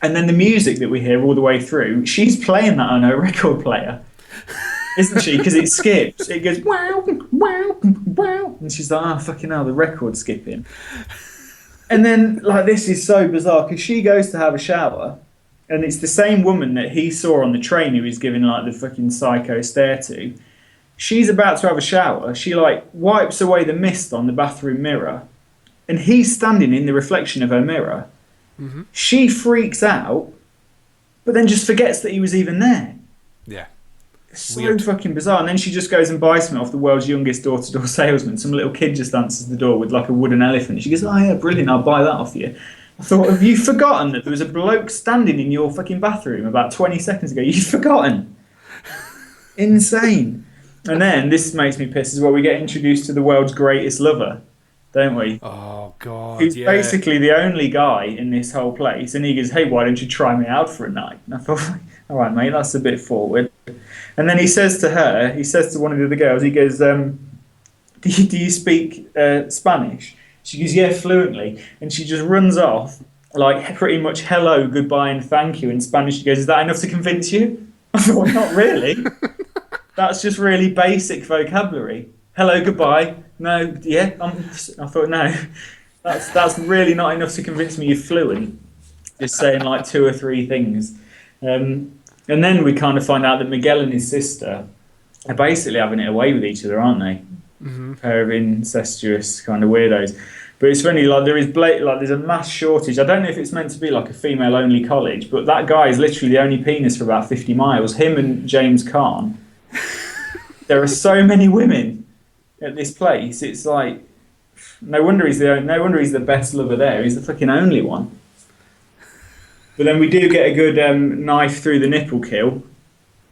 G: And then the music that we hear all the way through, she's playing that on her record player. isn't she? Because it skips. It goes wow, wow, wow, and she's like, "Oh fucking hell, the record's skipping." And then, like, this is so bizarre because she goes to have a shower, and it's the same woman that he saw on the train who he's giving like the fucking psycho stare to. She's about to have a shower. She like wipes away the mist on the bathroom mirror, and he's standing in the reflection of her mirror.
A: Mm-hmm.
G: She freaks out, but then just forgets that he was even there.
A: Yeah.
G: So
A: Weird.
G: fucking bizarre. And then she just goes and buys something off the world's youngest door-to-door salesman. Some little kid just answers the door with like a wooden elephant. She goes, "Oh yeah, brilliant, I'll buy that off you." I thought, have you forgotten that there was a bloke standing in your fucking bathroom about 20 seconds ago? You've forgotten. Insane. And then, this makes me piss as well, we get introduced to the world's greatest lover, don't we?
A: Oh, God,
G: Who's
A: yeah.
G: basically the only guy in this whole place. And he goes, "Hey, why don't you try me out for a night?" And I thought, all right, mate, that's a bit forward. And then he says to her, he says to one of the other girls, he goes, do you speak Spanish? She goes, "Yeah, fluently." And she just runs off, like pretty much hello, goodbye, and thank you in Spanish. She goes, "Is that enough to convince you?" I thought, not really. That's just really basic vocabulary. Hello, goodbye. No, yeah. I thought, no, that's really not enough to convince me you're fluent. Just saying like 2 or 3 things. And then we kind of find out that Miguel and his sister are basically having it away with each other, aren't they?
A: Mm-hmm.
G: Pair of incestuous kind of weirdos. But it's funny, like there's a mass shortage. I don't know if it's meant to be like a female-only college, but that guy is literally the only penis for about 50 miles. Him and James Caan. There are so many women at this place. It's like no wonder he's the best lover there. He's the fucking only one. But then we do get a good knife through the nipple kill,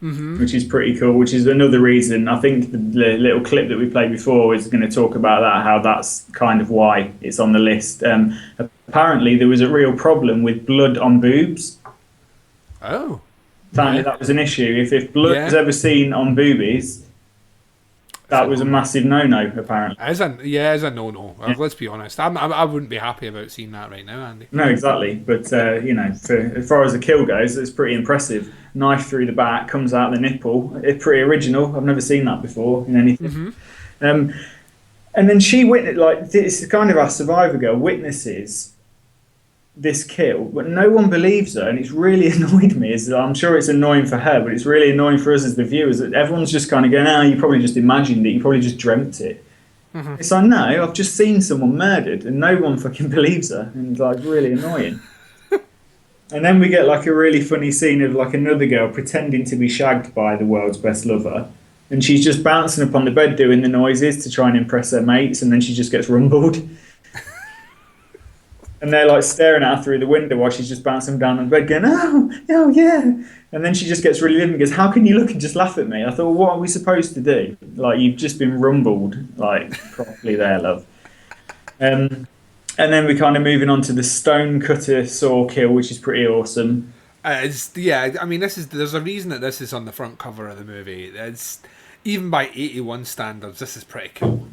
G: which is pretty cool. Which is another reason I think the little clip that we played before is going to talk about that. How that's kind of why it's on the list. Apparently, there was a real problem with blood on boobs.
A: Oh.
G: Apparently, that was an issue. If blood was ever seen on boobies, that was a massive no-no, apparently.
A: As a no-no. Let's be honest. I wouldn't be happy about seeing that right now, Andy.
G: No, exactly. But, as far as the kill goes, it's pretty impressive. Knife through the back, comes out the nipple. It's pretty original. I've never seen that before in anything. And then she witnessed, like, this is kind of our survivor girl, witnesses this kill, but no one believes her, and it's really annoyed me. I'm sure it's annoying for her, but it's really annoying for us as the viewers that everyone's just kind of going, "Oh, you probably just imagined it, you probably just dreamt it." It's like, no, I've just seen someone murdered, and no one fucking believes her, and it's like really annoying. And then we get like a really funny scene of like another girl pretending to be shagged by the world's best lover, and she's just bouncing up on the bed doing the noises to try and impress her mates, and then she just gets rumbled. And they're like staring at her through the window while she's just bouncing down on the bed going, oh yeah. And then she just gets really livid and goes, "How can you look and just laugh at me?" I thought, well, what are we supposed to do? Like, you've just been rumbled, like, properly there, love. And then we're kind of moving on to the stonecutter saw kill, which is pretty awesome.
A: There's a reason that this is on the front cover of the movie. It's, even by 81 standards, this is pretty cool.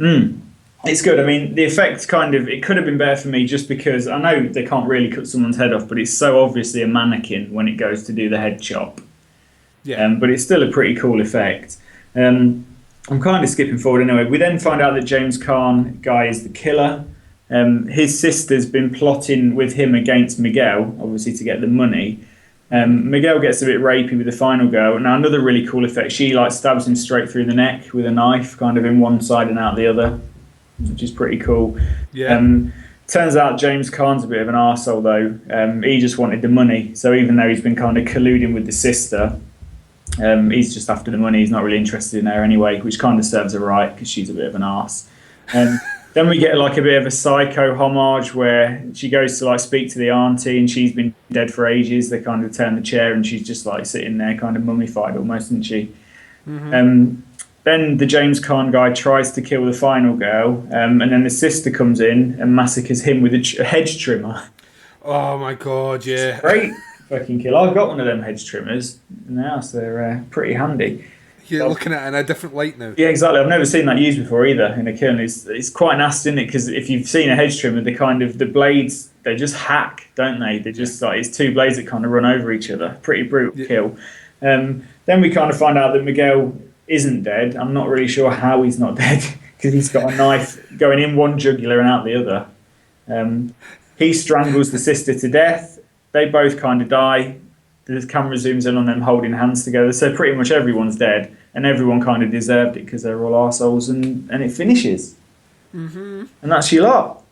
G: It's good. I mean, the effect it could have been better for me just because I know they can't really cut someone's head off, but it's so obviously a mannequin when it goes to do the head chop. Yeah. But it's still a pretty cool effect. I'm kind of skipping forward anyway. We then find out that James Caan guy is the killer. His sister's been plotting with him against Miguel, obviously to get the money. Miguel gets a bit rapey with the final girl. Now, another really cool effect, she like stabs him straight through the neck with a knife, kind of in one side and out the other, which is pretty cool. Yeah. Turns out James Caan's a bit of an arsehole though. He just wanted the money. So even though he's been kind of colluding with the sister, he's just after the money. He's not really interested in her anyway, which kind of serves her right because she's a bit of an arse. Then we get like a bit of a psycho homage where she goes to like speak to the auntie and she's been dead for ages. They kind of turn the chair and she's just like sitting there kind of mummified almost, isn't she? Then the James Caan guy tries to kill the final girl, and then the sister comes in and massacres him with a hedge trimmer.
A: Oh my god, yeah.
G: Great fucking kill. I've got one of them hedge trimmers in the house. They're pretty handy.
A: You're looking at it in a different light now.
G: Yeah, exactly. I've never seen that used before either in a kiln. It's quite nasty, isn't it? Because if you've seen a hedge trimmer, the blades, they just hack, don't they? They just like, it's two blades that kind of run over each other. Pretty brutal kill. Then we kind of find out that Miguel isn't dead. I'm not really sure how he's not dead because he's got a knife going in one jugular and out the other. He strangles the sister to death. They both kind of die. The camera zooms in on them holding hands together. So pretty much everyone's dead, and everyone kind of deserved it because they're all arseholes, and it finishes. Mm-hmm. And that's your lot.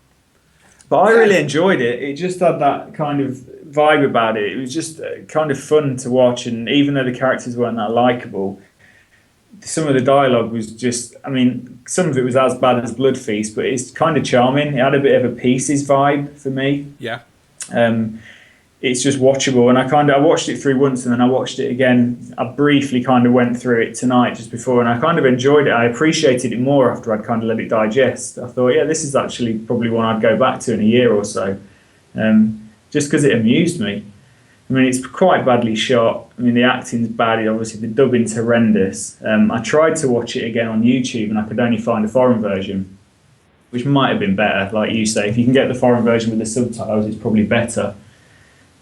G: But I really enjoyed it. It just had that kind of vibe about it. It was just kind of fun to watch, and even though the characters weren't that likeable, some of the dialogue was just, I mean, some of it was as bad as Blood Feast, but it's kind of charming. It had a bit of a Pieces vibe for me.
A: Yeah.
G: It's just watchable, and I watched it through once, and then I watched it again. I briefly kind of went through it tonight just before, and I kind of enjoyed it. I appreciated it more after I'd kind of let it digest. I thought, yeah, this is actually probably one I'd go back to in a year or so, just because it amused me. I mean, it's quite badly shot. I mean, the acting's bad. Obviously, the dubbing's horrendous. I tried to watch it again on YouTube, and I could only find a foreign version, which might have been better. Like you say, if you can get the foreign version with the subtitles, it's probably better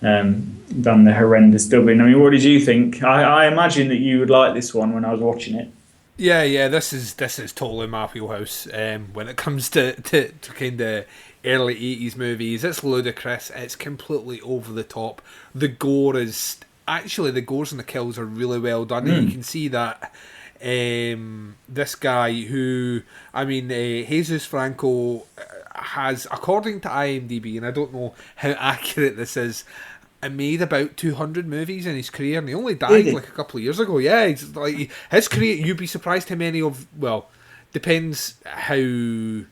G: than the horrendous dubbing. I mean, what did you think? I imagine that you would like this one when I was watching it.
A: Yeah, this is totally my wheelhouse. When it comes to kind of early 80s movies, it's ludicrous. It's completely over the top. The gores and the kills are really well done. And you can see that this guy who, I mean, Jesus Franco has, according to IMDb, and I don't know how accurate this is, made about 200 movies in his career, and he only died like a couple of years ago. Yeah, it's like his career. You'd be surprised how many of, well, depends how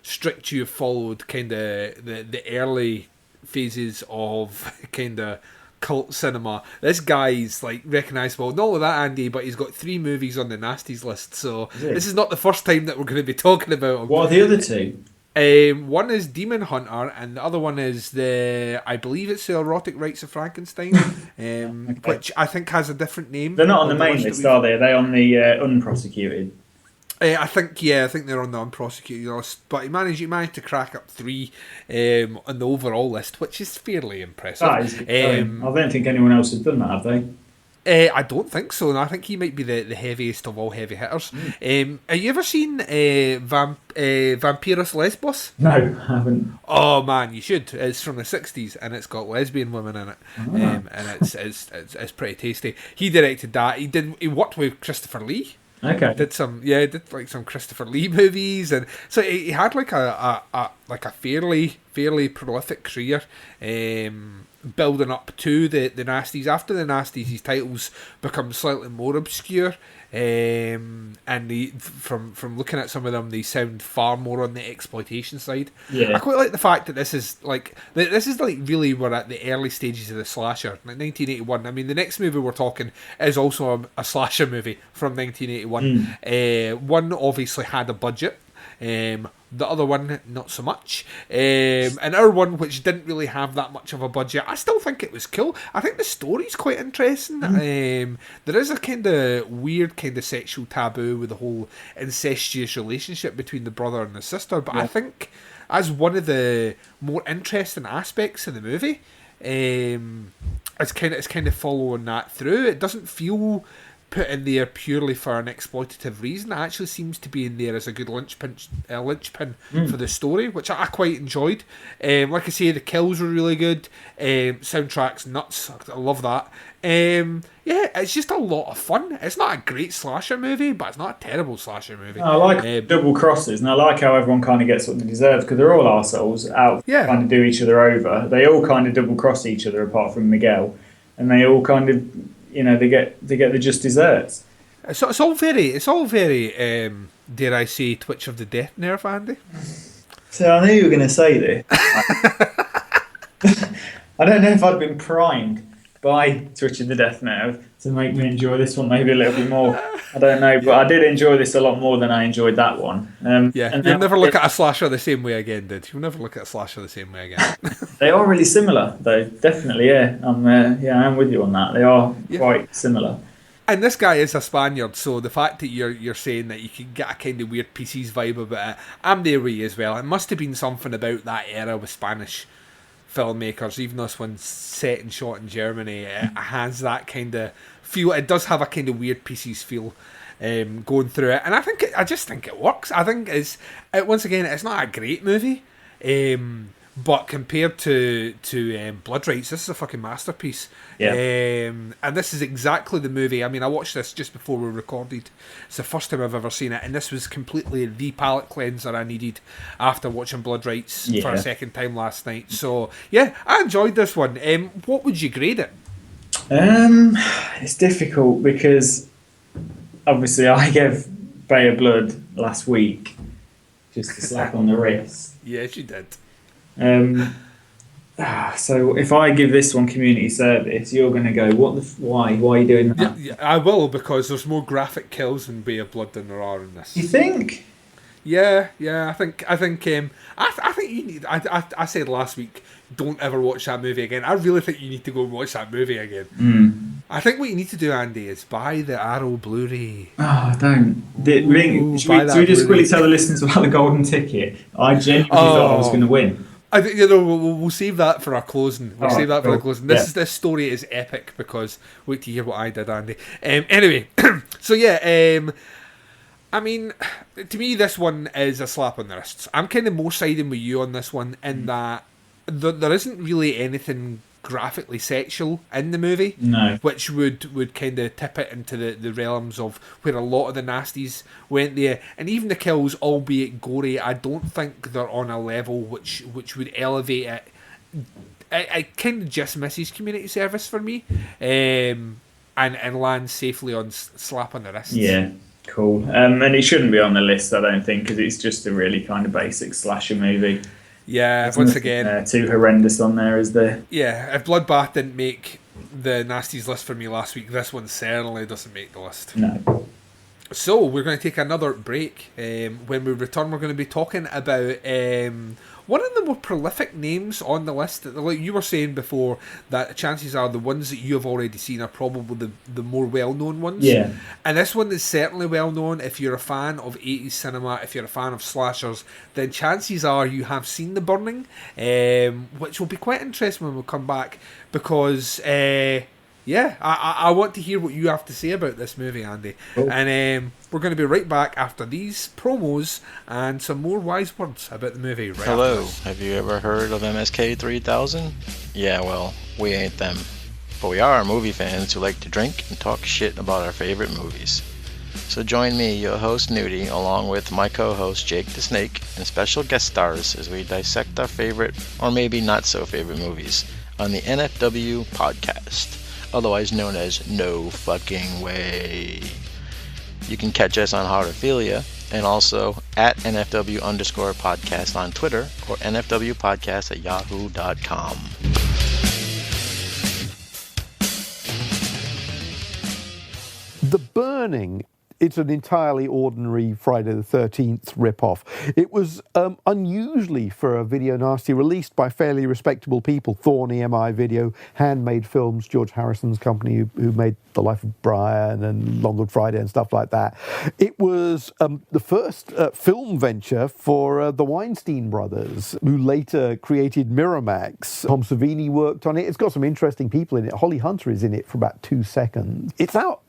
A: strict you have followed kind of the early phases of kind of cult cinema. This guy's like recognisable. Not only that, Andy, but he's got 3 movies on the Nasties list. So this is not the first time that we're going to be talking about him.
G: What are the other 2?
A: One is Demon Hunter, and the other one is I believe it's the Erotic Rites of Frankenstein, which I think has a different name.
G: They're not on the main list, are they? Are they on the unprosecuted?
A: I think they're on the unprosecuted list, but he managed to crack up 3 on the overall list, which is fairly impressive.
G: That is I don't think anyone else has done that, have they?
A: I don't think so, and I think he might be the heaviest of all heavy hitters. Have you ever seen Vampirus Lesbos?
G: No, I haven't.
A: Oh man, you should. It's from the 60s, and it's got lesbian women in it, and it's pretty tasty. He directed that. He worked with Christopher Lee.
G: Okay.
A: Did like some Christopher Lee movies, and so he had like a fairly prolific career. Building up to the Nasties. After the Nasties, his titles become slightly more obscure, and from looking at some of them, they sound far more on the exploitation side.
G: Yeah.
A: I quite like the fact that this is like really we're at the early stages of the slasher, like 1981. I mean, the next movie we're talking is also a slasher movie from 1981. One obviously had a budget. The other one, not so much. And our one, which didn't really have that much of a budget, I still think it was cool. I think the story's quite interesting. There is a kind of weird kind of sexual taboo with the whole incestuous relationship between the brother and the sister, but I think as one of the more interesting aspects of the movie, it's kind of following that through. It doesn't feel put in there purely for an exploitative reason. It actually seems to be in there as a good linchpin for the story, which I quite enjoyed. Like I say, the kills were really good. Soundtrack's nuts. I love that. It's just a lot of fun. It's not a great slasher movie, but it's not a terrible slasher movie.
G: I like double crosses, and I like how everyone kind of gets what they deserve, because they're all arseholes out trying to do each other over. They all kind of double cross each other, apart from Miguel, and they all kind of, they get the just desserts.
A: It's all very dare I say, Twitch of the Death Nerve, Andy.
G: So I knew you were going to say this. I don't know if I'd been primed by Twitch of the Death Nerve to make me enjoy this one maybe a little bit more. I don't know, but I did enjoy this a lot more than I enjoyed that one. And
A: you'll never look at a slasher the same way again, You'll never look at a slasher the same way again.
G: They are really similar, though. Definitely, yeah. I'm with you on that. They are quite similar.
A: And this guy is a Spaniard, so the fact that you're saying that you can get a kind of weird PCs vibe about it, I'm there with you as well. It must have been something about that era with Spanish filmmakers, even though this one's set and shot in Germany. It has that kind of feel. It does have a kind of weird PCs feel. going through it, and I just think it works. I think once again, it's not a great movie, but compared to Blood Rites, this is a fucking masterpiece.
G: Yeah.
A: And this is exactly the movie. I mean, I watched this just before we recorded. It's the first time I've ever seen it, and this was completely the palate cleanser I needed after watching Blood Rites for a second time last night. So yeah, I enjoyed this one. What would you grade it?
G: It's difficult because obviously I gave Bay of Blood last week just a slap on the wrist.
A: Yes, you did.
G: So if I give this one community service, you're going to go, why are you doing that?
A: Yeah, I will, because there's more graphic kills in Bay of Blood than there are in this.
G: You think?
A: Yeah. I think you need. I said last week, don't ever watch that movie again. I really think you need to go and watch that movie again. I think what you need to do, Andy, is buy the Arrow Blu-ray.
G: Oh, don't. Should we just quickly tell the listeners about the golden ticket? I genuinely thought I was going to win.
A: I think we'll save that for our closing. We'll save that for our closing. This story is epic because wait to hear what I did, Andy. Anyway, so yeah. I mean, to me, this one is a slap on the wrists. I'm kind of more siding with you on this one in that there isn't really anything graphically sexual in the movie, which would kind of tip it into the realms of where a lot of the Nasties went there. And even the kills, albeit gory, I don't think they're on a level which would elevate it. It kind of just misses community service for me, and lands safely on slap on the wrists.
G: Yeah. Cool. And it shouldn't be on the list, I don't think, because it's just a really kind of basic slasher movie.
A: Yeah,
G: There's
A: once
G: nothing,
A: again,
G: too horrendous on there, is there?
A: Yeah, if Bloodbath didn't make the Nasties list for me last week, this one certainly doesn't make the list.
G: No.
A: So we're going to take another break. When we return, we're going to be talking about one of the more prolific names on the list. Like you were saying before, that chances are the ones that you have already seen are probably the more well-known ones.
G: Yeah.
A: And this one is certainly well-known. If you're a fan of 80s cinema, if you're a fan of slashers, then chances are you have seen The Burning, which will be quite interesting when we come back, because... I want to hear what you have to say about this movie, Andy. Cool. And we're going to be right back after these promos and some more wise words about the movie. Right.
R: Hello, have you ever heard of MSK 3000? Yeah, well, we ain't them. But we are movie fans who like to drink and talk shit about our favorite movies. So join me, your host Nudie, along with my co-host Jake the Snake, and special guest stars as we dissect our favorite, or maybe not so favorite movies, on the NFW podcast. Otherwise known as No Fucking Way. You can catch us on Horrorphilia and also at NFW_podcast on Twitter or NFWpodcast@yahoo.com.
S: The Burning. It's an entirely ordinary Friday the 13th rip-off. It was unusually for a video nasty released by fairly respectable people. Thorn EMI Video, Handmade Films, George Harrison's company who made The Life of Brian and Long Good Friday and stuff like that. It was the first film venture for the Weinstein brothers, who later created Miramax. Tom Savini worked on it. It's got some interesting people in it. Holly Hunter is in it for about 2 seconds. It's out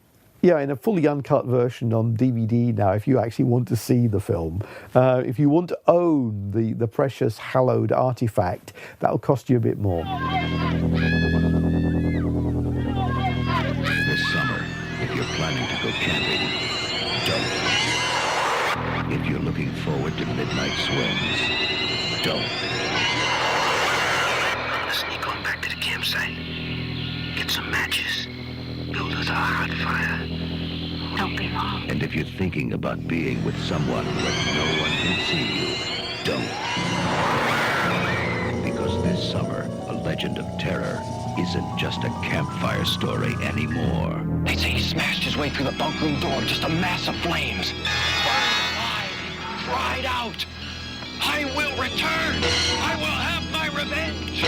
S: in a fully uncut version on DVD now, if you actually want to see the film. If you want to own the precious, hallowed artifact, that'll cost you a bit more.
T: This summer, if you're planning to go camping, don't. If you're looking forward to midnight swims, don't.
U: Let's sneak on back to the campsite. Get some matches. Build us a hot fire. Don't be long.
T: And if you're thinking about being with someone where no one can see you, don't. Because this summer, A Legend of Terror isn't just a campfire story anymore.
U: They say he smashed his way through the bunk room door, just a mass of flames. Burned alive, cried out, I will return! I will have my revenge!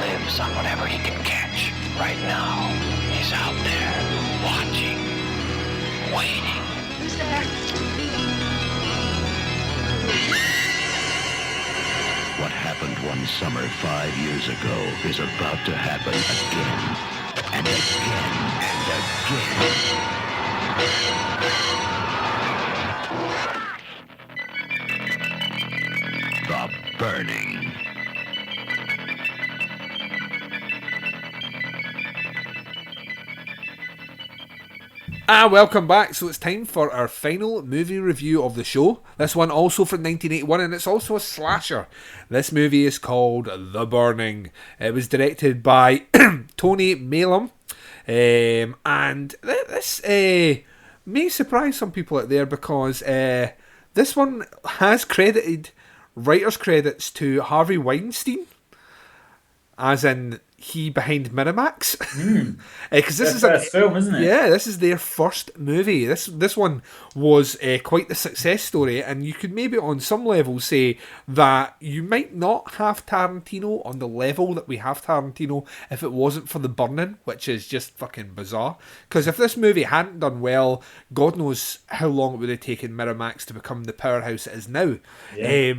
U: Lives on whatever he can catch. Right now, he's out there, watching, waiting. Who's there?
T: What happened one summer 5 years ago is about to happen again, and again, and again. The Burning.
A: And welcome back. So it's time for our final movie review of the show. This one also from 1981, and it's also a slasher. This movie is called The Burning. It was directed by Tony Maylam. And this may surprise some people out there because this one has credited writer's credits to Harvey Weinstein, as in he behind Miramax. Because this is their first film, isn't it? Yeah, this is their first movie. This one was quite the success story, and you could maybe on some level say that you might not have Tarantino on the level that we have Tarantino if it wasn't for The Burning, which is just fucking bizarre. Because if this movie hadn't done well, God knows how long it would have taken Miramax to become the powerhouse it is now.
G: Yeah.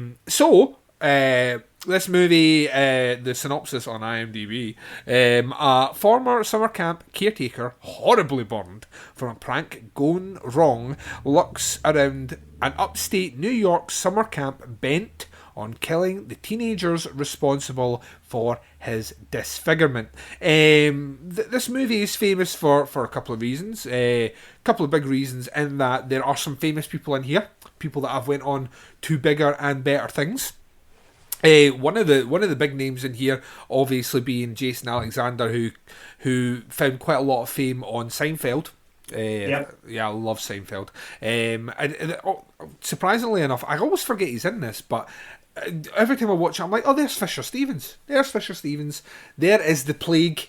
A: This movie, the synopsis on IMDb, a former summer camp caretaker, horribly burned from a prank gone wrong, looks around an upstate New York summer camp bent on killing the teenagers responsible for his disfigurement. This movie is famous for a couple of reasons, a couple of big reasons, in that there are some famous people in here, people that have went on to bigger and better things. One of the big names in here, obviously, being Jason Alexander, who found quite a lot of fame on Seinfeld. Yeah, I love Seinfeld. And surprisingly enough, I always forget he's in this, but every time I watch it, I'm like, oh, there's Fisher Stevens. There is the Plague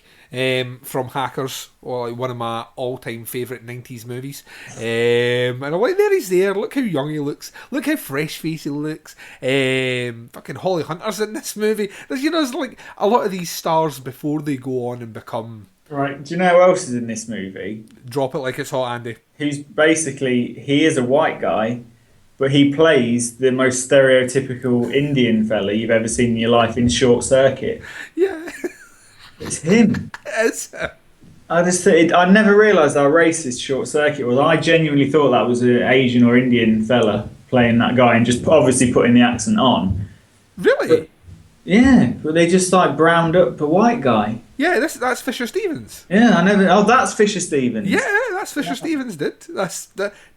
A: from Hackers, or like one of my all-time favourite 90s movies. And I'm like, there he's there. Look how young he looks. Look how fresh-faced he looks. Fucking Holly Hunter's in this movie. There's like a lot of these stars before they go on and become...
G: Right, do you know who else is in this movie?
A: Drop it like it's hot, Andy.
G: He is a white guy, but he plays the most stereotypical Indian fella you've ever seen in your life in Short Circuit.
A: Yeah.
G: It's him.
A: It's him.
G: I never realised how racist Short Circuit was. I genuinely thought that was an Asian or Indian fella playing that guy and just obviously putting the accent on.
A: Really?
G: But they just like browned up a white guy.
A: Yeah, that's Fisher Stevens.
G: Yeah, that's Fisher Stevens.
A: Yeah, that's Fisher Stevens, dude.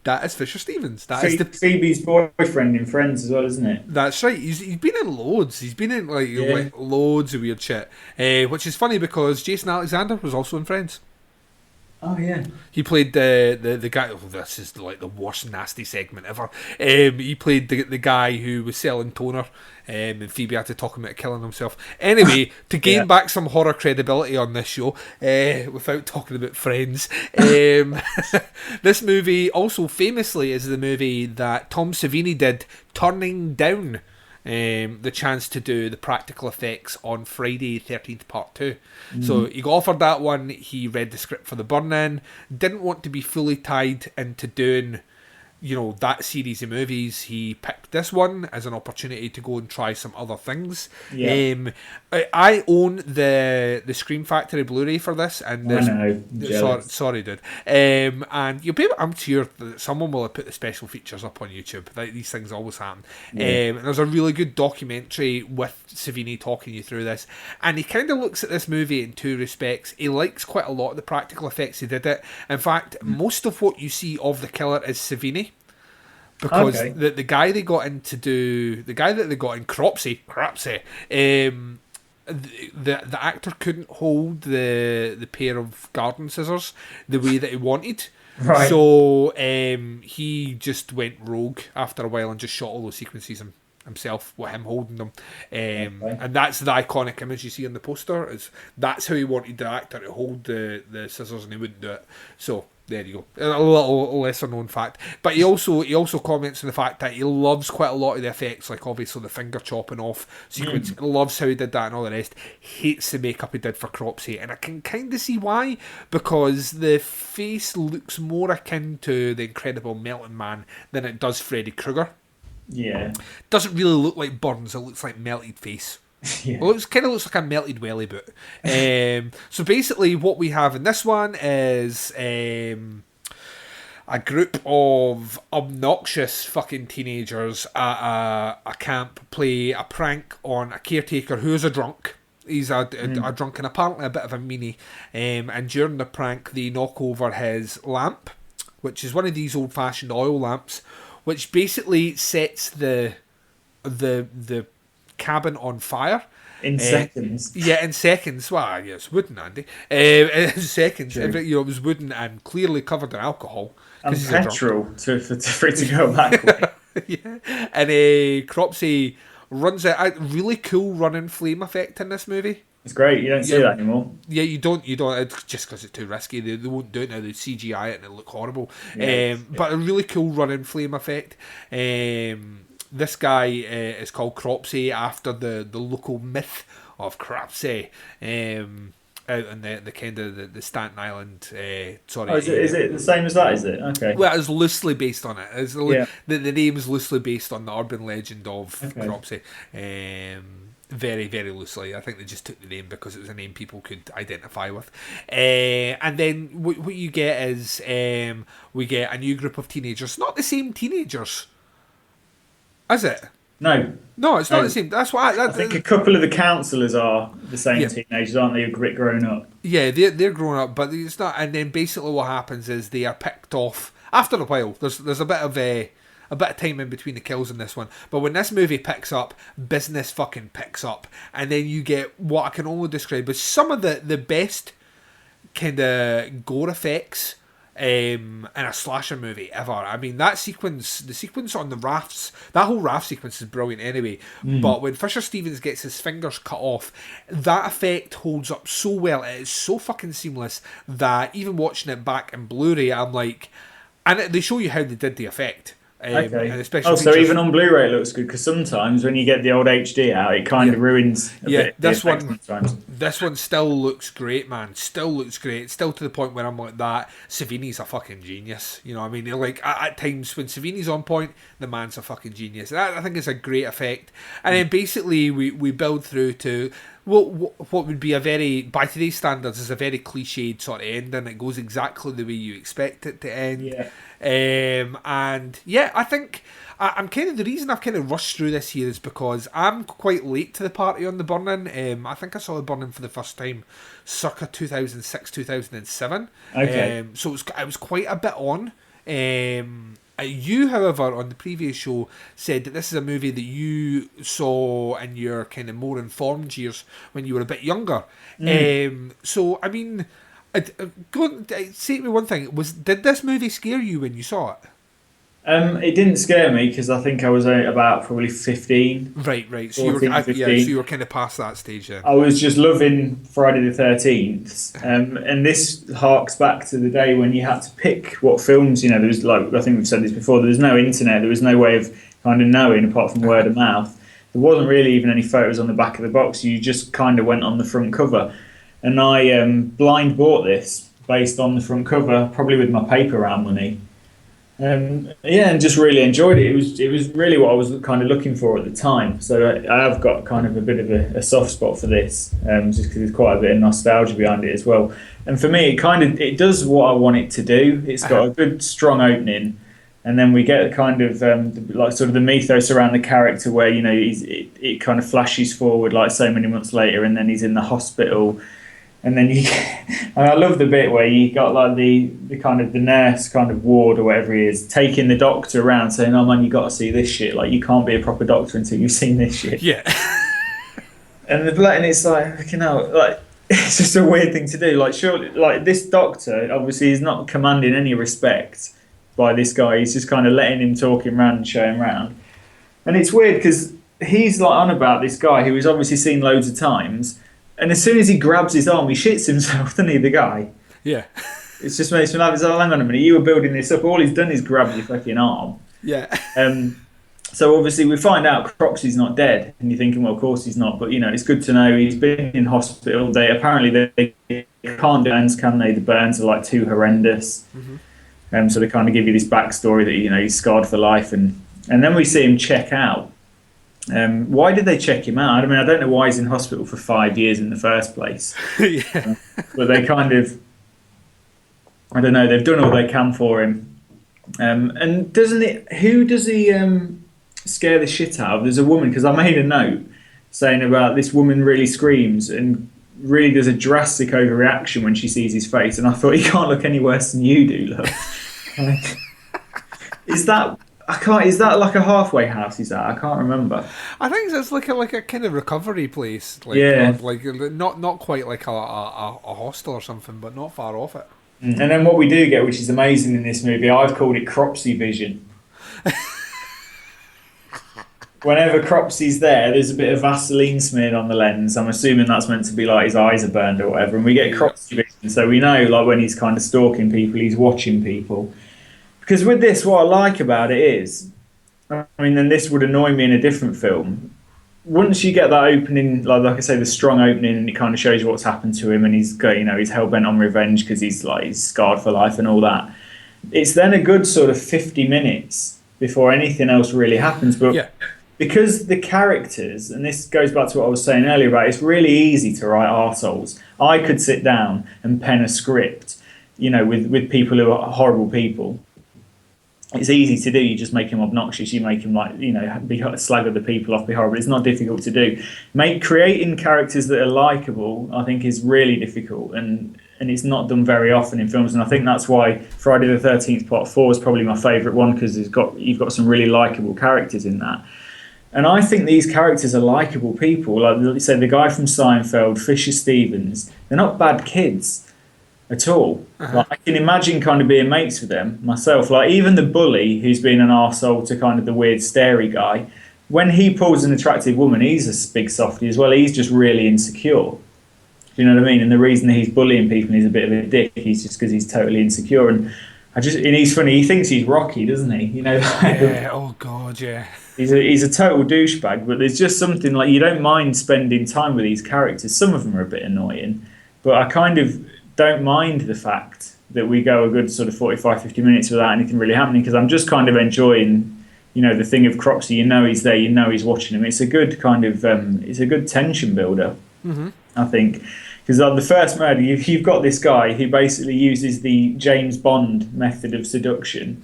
A: That is Fisher Stevens. That is
G: Phoebe's boyfriend in Friends as well, isn't it?
A: That's right. He's been in loads. He's been in like loads of weird shit. Which is funny because Jason Alexander was also in Friends.
G: Oh yeah.
A: He played the guy. Oh, this is like the worst nasty segment ever. He played the guy who was selling toner, and Phoebe had to talk him into killing himself. Anyway, to gain back some horror credibility on this show, without talking about Friends, this movie also famously is the movie that Tom Savini did, turning down the chance to do the practical effects on Friday 13th Part 2. So he got offered that one, he read the script for The Burn-In, didn't want to be fully tied into doing that series of movies. He picked this one as an opportunity to go and try some other things. I own the Scream Factory Blu-ray for this, and sorry dude, and you'll be able, I'm sure that someone will have put the special features up on YouTube. These things always happen. And there's a really good documentary with Savini talking you through this, and he kind of looks at this movie in two respects. He likes quite a lot of the practical effects he did it. In fact, most of what you see of the killer is Savini. Because the guy they got in to do, the guy that they got in, Cropsey, the actor couldn't hold the pair of garden scissors the way that he wanted.
G: Right.
A: So he just went rogue after a while and just shot all those sequences himself with him holding them. And that's the iconic image you see on the poster. That's how he wanted the actor to hold the scissors, and he wouldn't do it. So there you go. A little lesser known fact. But he also comments on the fact that he loves quite a lot of the effects, like obviously the finger chopping off sequence. Loves how he did that and all the rest. Hates the makeup he did for Cropsey, and I can kind of see why, because the face looks more akin to the Incredible Melting Man than it does Freddy Krueger.
G: Yeah.
A: Doesn't really look like Burns, it looks like melted face. It kind of looks like a melted welly boot. So basically what we have in this one is a group of obnoxious fucking teenagers at a camp play a prank on a caretaker who is a drunk. He's a drunk and apparently a bit of a meanie. And during the prank, they knock over his lamp, which is one of these old-fashioned oil lamps, which basically sets the cabin on fire.
G: In seconds.
A: Yeah, in seconds. Well, yeah, it's wooden, Andy. In seconds.
G: True.
A: It was wooden and clearly covered in alcohol.
G: And petrol for it to go that way.
A: Yeah. And Cropsey runs a really cool running flame effect in this movie.
G: It's great. You don't see that anymore.
A: Yeah, you don't. It's just because it's too risky. They won't do it now. They CGI it and it'll look horrible. But a really cool running flame effect. This guy is called Cropsey after the local myth of Cropsey. Out in the kind of the Staten Island.
G: Is it the same as that? Is it okay?
A: Well, it's loosely based on it. The name is loosely based on the urban legend of Cropsey. Very, very loosely. I think they just took the name because it was a name people could identify with. And then what you get is we get a new group of teenagers. Not the same teenagers, is it?
G: No,
A: it's not the same. That's why
G: I think a couple of the counsellors are the same teenagers, aren't they? Who are grown up.
A: Yeah, they're grown up, but it's not. And then basically what happens is they are picked off after a while. There's a bit of time in between the kills in this one, but when this movie picks up, business fucking picks up, and then you get what I can only describe as some of the best kind of gore effects in a slasher movie ever. I mean, the sequence on the rafts, that whole raft sequence is brilliant anyway, but when Fisher Stevens gets his fingers cut off, that effect holds up so well. It is so fucking seamless that even watching it back in Blu-ray, I'm like, and they show you how they did the effect.
G: Okay.
A: And especially
G: so even on Blu-ray it looks good, because sometimes when you get the old HD out, it kind of ruins a bit.
A: This one still looks great, man. Still looks great. Still to the point where I'm like, that Savini's a fucking genius. You know what I mean? They're like, at times when Savini's on point, the man's a fucking genius. And I think it's a great effect. And then basically we build through to what would be a very, by today's standards, is a very cliched sort of ending. It goes exactly the way you expect it to end.
G: Yeah.
A: And yeah, I think I'm kind of, the reason I've kind of rushed through this here is because I'm quite late to the party on The Burning. I think I saw The Burning for the first time circa 2006, 2007.
G: Okay.
A: So it was quite a bit on. You, however, on the previous show said that this is a movie that you saw in your kind of more informed years when you were a bit younger. So, I mean, say to me one thing. Did this movie scare you when you saw it?
G: It didn't scare me because I think I was about probably 15.
A: Right. So
G: 14,
A: so you were kind of past that stage then.
G: I was just loving Friday the 13th, and this harks back to the day when you had to pick what films. You know, there was, like, I think we've said this before. There was no internet. There was no way of kind of knowing apart from word of mouth. There wasn't really even any photos on the back of the box. You just kind of went on the front cover, and I blind bought this based on the front cover, probably with my paper round money. And just really enjoyed it. It was really what I was kind of looking for at the time. So I have got kind of a bit of a soft spot for this, just because there's quite a bit of nostalgia behind it as well. And for me, it does what I want it to do. It's got a good, strong opening, and then we get kind of like sort of the mythos around the character, where, you know, it kind of flashes forward like so many months later, and then he's in the hospital. And then and I love the bit where you got like the kind of the nurse kind of ward or whatever he is taking the doctor around saying, "Oh man, you got to see this shit. Like, you can't be a proper doctor until you've seen this shit."
A: Yeah.
G: And it's like, you know, like, it's just a weird thing to do. Like, surely, like, this doctor obviously is not commanding any respect by this guy. He's just kind of letting him talk him around and show him around. And it's weird because he's like on about this guy who he's obviously seen loads of times. And as soon as he grabs his arm, he shits himself, doesn't he, the guy?
A: Yeah.
G: It just makes me laugh. Oh, hang on a minute, you were building this up. All he's done is grab your fucking arm.
A: Yeah.
G: So obviously we find out Cropsey's not dead. And you're thinking, well, of course he's not. But, you know, it's good to know he's been in hospital. Apparently they can't do burns, can they? The burns are, like, too horrendous.
A: Mm-hmm.
G: So they kind of give you this backstory that, you know, he's scarred for life. And then we see him check out. Why did they check him out? I mean, I don't know why he's in hospital for 5 years in the first place.
A: Yeah.
G: But they kind of, I don't know, they've done all they can for him. And who does he scare the shit out of? There's a woman, because I made a note saying about this woman really screams and really does a drastic overreaction when she sees his face. And I thought, he can't look any worse than you do, look. Is that like a halfway house? Is that? I can't remember.
A: I think it's like a kind of recovery place. Like,
G: yeah.
A: Like not quite like a hostel or something, but not far off it.
G: And then what we do get, which is amazing in this movie, I've called it Cropsy vision. Whenever Cropsy's there's a bit of Vaseline smeared on the lens. I'm assuming that's meant to be like his eyes are burned or whatever. And we get Cropsy vision, so we know like when he's kind of stalking people, he's watching people. Because with this, what I like about it is, I mean, and this would annoy me in a different film, once you get that opening, like I say, the strong opening, and it kind of shows you what's happened to him, and he's got, he's hell bent on revenge because he's scarred for life and all that. It's then a good sort of 50 minutes before anything else really happens. But because the characters, and this goes back to what I was saying earlier about, it's really easy to write arseholes. I could sit down and pen a script, with people who are horrible people. It's easy to do. You just make him obnoxious. You make him slag other people off, be horrible. It's not difficult to do. Creating characters that are likable, I think, is really difficult, and it's not done very often in films. And I think that's why Friday the 13th Part 4 is probably my favourite one, because you've got some really likable characters in that. And I think these characters are likable people. Like you say, the guy from Seinfeld, Fisher Stevens, they're not bad kids at all. Like, I can imagine kind of being mates with them myself. Like even the bully who's been an arsehole to kind of the weird starey guy, when he pulls an attractive woman, he's a big softie as well. He's just really insecure. Do you know what I mean? And the reason that he's bullying people and he's a bit of a dick, he's just because he's totally insecure. And he's funny. He thinks he's Rocky, doesn't he?
A: Yeah. Oh God, yeah.
G: He's a total douchebag. But there's just something like, you don't mind spending time with these characters. Some of them are a bit annoying, but I kind of don't mind the fact that we go a good sort of 45, 50 minutes without anything really happening, because I'm just kind of enjoying, the thing of Cropsy. He's there, he's watching him. It's a good kind of, it's a good tension builder, I think. Because on the first murder, you've got this guy who basically uses the James Bond method of seduction,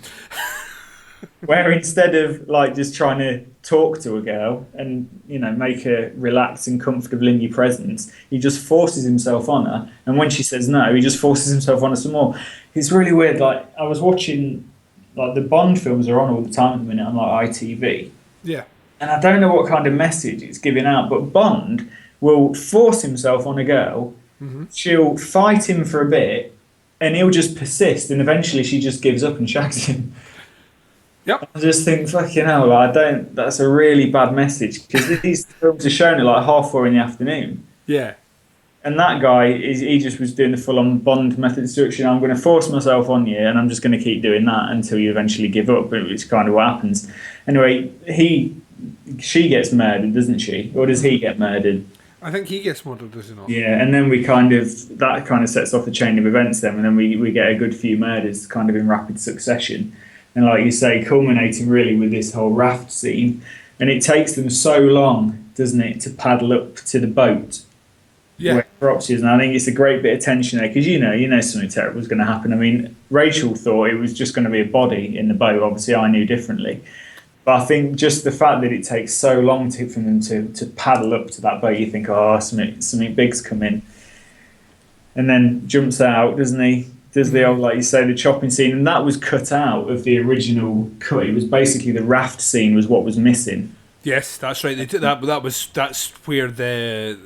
G: where instead of just trying to talk to a girl and make her relax and comfortable in your presence, he just forces himself on her, and when she says no, he just forces himself on her some more. It's really weird. Like, I was watching, the Bond films are on all the time at the minute on ITV, and I don't know what kind of message it's giving out, but Bond will force himself on a girl, she'll fight him for a bit, and he'll just persist, and eventually she just gives up and shags him.
A: Yep.
G: I just think, fucking hell, that's a really bad message, because these films are shown at 4:30 in the afternoon.
A: Yeah.
G: And that guy, he just was doing the full-on Bond method instruction. I'm going to force myself on you, and I'm just going to keep doing that until you eventually give up, which is kind of what happens. Anyway, she gets murdered, doesn't she? Or does he get murdered?
A: I think he gets murdered, does he not?
G: Yeah, and then that kind of sets off the chain of events then, and then we get a good few murders kind of in rapid succession. And like you say, culminating really with this whole raft scene. And it takes them so long, doesn't it, to paddle up to the boat.
A: Yeah.
G: Where Cropsy is. And I think it's a great bit of tension there, because you know something terrible was going to happen. I mean, Rachel thought it was just going to be a body in the boat. Obviously, I knew differently. But I think just the fact that it takes so long for them to paddle up to that boat, you think, something big's coming. And then jumps out, doesn't he? Does the old, like you say, the chopping scene, and that was cut out of the original cut. It was basically the raft scene was what was missing.
A: Yes, that's right. They did that, but that's where the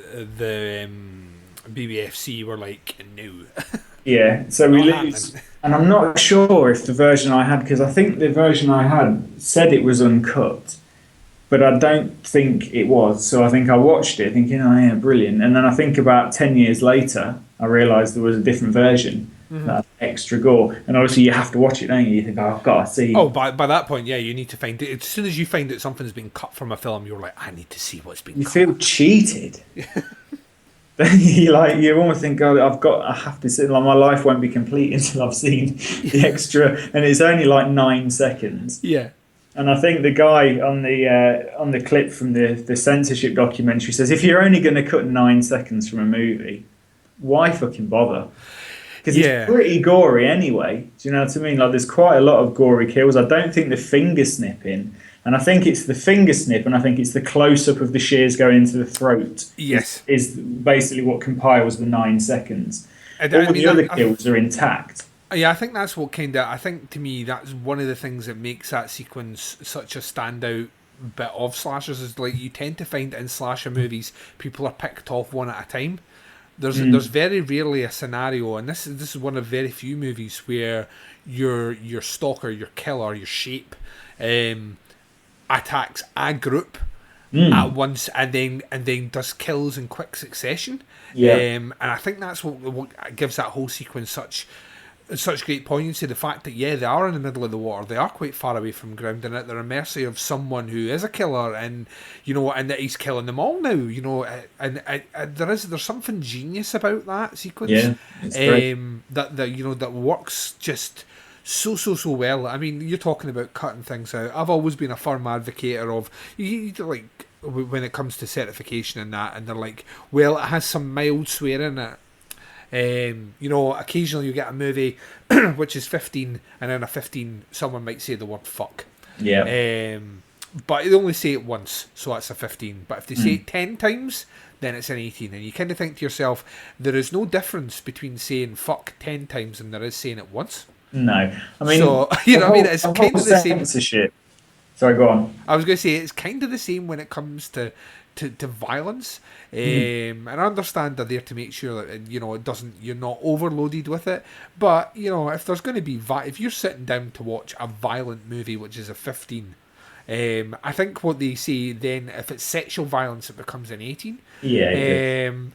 A: BBFC were like, no.
G: Yeah, so we lose, and I'm not sure if the version I had, because I think the version I had said it was uncut, but I don't think it was. So I think I watched it thinking, oh yeah, brilliant, and then I think about 10 years later, I realised there was a different version. That extra gore, and obviously you have to watch it, don't you? You think, I've got to see.
A: Oh, by that point, yeah, you need to find it. As soon as you find that something's been cut from a film, you're like, I need to see what's been cut.
G: You feel cheated. You almost think, God, I have to see. My life won't be complete until I've seen the extra, and it's only 9 seconds.
A: Yeah.
G: And I think the guy on the clip from the censorship documentary says, if you're only going to cut 9 seconds from a movie, why fucking bother? Because it's pretty gory anyway. Do you know what I mean? Like, there's quite a lot of gory kills. I don't think the finger snipping, and I think it's the finger snip, and I think it's the close-up of the shears going into the throat.
A: Yes.
G: Is basically what compiles the 9 seconds. All the other kills are intact.
A: Yeah, I think that's what I think to me that's one of the things that makes that sequence such a standout bit of slashers, is like you tend to find in slasher movies people are picked off one at a time. There's very rarely a scenario, and this is one of very few movies where your stalker, your killer, your shape attacks a group at once and then does kills in quick succession. And I think that's what gives that whole sequence such great poignancy. The fact that they are in the middle of the water, they are quite far away from ground, and they're at mercy of someone who is a killer, and and that he's killing them all now. And there's something genius about that sequence. That works just so well. I mean, you're talking about cutting things out. I've always been a firm advocate of like when it comes to certification and that, and they're like, well, it has some mild swear in it. Occasionally you get a movie which is 15, and in a 15 someone might say the word fuck. But they only say it once, so that's a 15. But if they say it 10 times, then it's an 18. And you kind of think to yourself, there is no difference between saying fuck 10 times and there is saying it once.
G: No, I mean,
A: so it's kind of the same.
G: Shit. Sorry, go on.
A: I was going to say it's kind of the same when it comes to violence, and I understand they're there to make sure that it doesn't, you're not overloaded with it. But if there's going to be if you're sitting down to watch a violent movie which is a 15, I think what they say then, if it's sexual violence, it becomes an 18.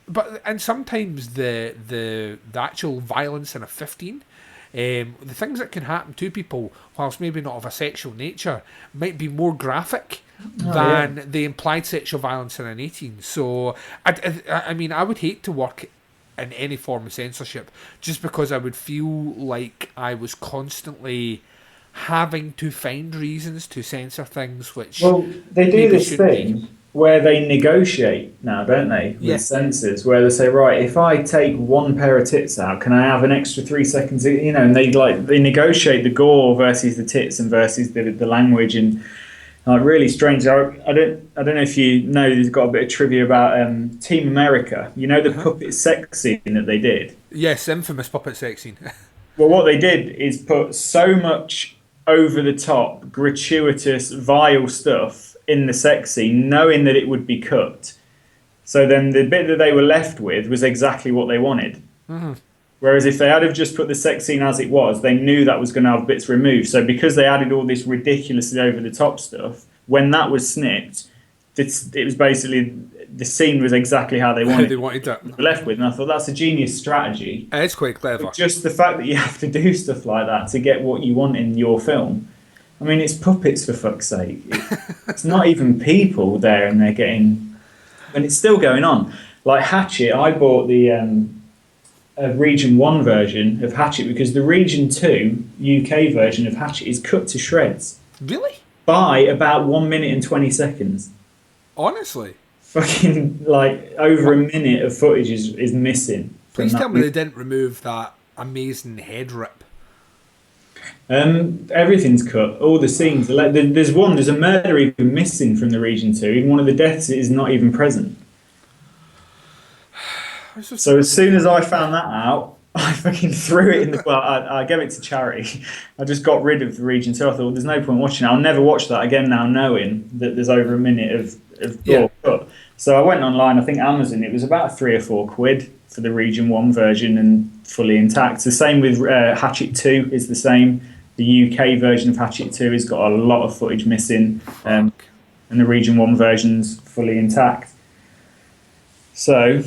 A: But sometimes the actual violence in a 15. The things that can happen to people, whilst maybe not of a sexual nature, might be more graphic than the implied sexual violence in an 18. So, I mean, I would hate to work in any form of censorship just because I would feel like I was constantly having to find reasons to censor things which...
G: Well, they do this thing where they negotiate now, don't they, with censors, where they say, right, if I take one pair of tits out, can I have an extra 3 seconds? And they negotiate the gore versus the tits and versus the language, and really strange. I don't know if you know, there's got a bit of trivia about Team America. The puppet sex scene that they did.
A: Yes, infamous puppet sex scene.
G: Well, what they did is put so much over the top, gratuitous, vile stuff in the sex scene, knowing that it would be cut. So then the bit that they were left with was exactly what they wanted. Whereas if they had have just put the sex scene as it was, they knew that was going to have bits removed. So because they added all this ridiculously over the top stuff, when that was snipped, it was basically, the scene was exactly how they wanted.
A: They wanted that
G: left with, and I thought that's a genius strategy.
A: It's quite clever.
G: But just the fact that you have to do stuff like that to get what you want in your film. I mean, it's puppets, for fuck's sake. It's not even people there, and they're getting... And it's still going on. Like Hatchet, I bought the Region 1 version of Hatchet because the Region 2 UK version of Hatchet is cut to shreds.
A: Really?
G: By about 1 minute and 20 seconds.
A: Honestly?
G: Fucking, over a minute of footage is missing.
A: Please tell me they didn't remove that amazing head rip.
G: Everything's cut. All the scenes. There's a murder even missing from the Region 2. Even one of the deaths is not even present. So as soon as I found that out, I fucking threw it in the... Well, I gave it to charity. I just got rid of the Region 2. I thought, there's no point watching it. I'll never watch that again now, knowing that there's over a minute of gore cut. So I went online, I think Amazon, it was about £3 or £4 for the Region 1 version and fully intact. The same with Hatchet 2 is the same. The UK version of Hatchet 2 has got a lot of footage missing, and the Region 1 version's fully intact. So,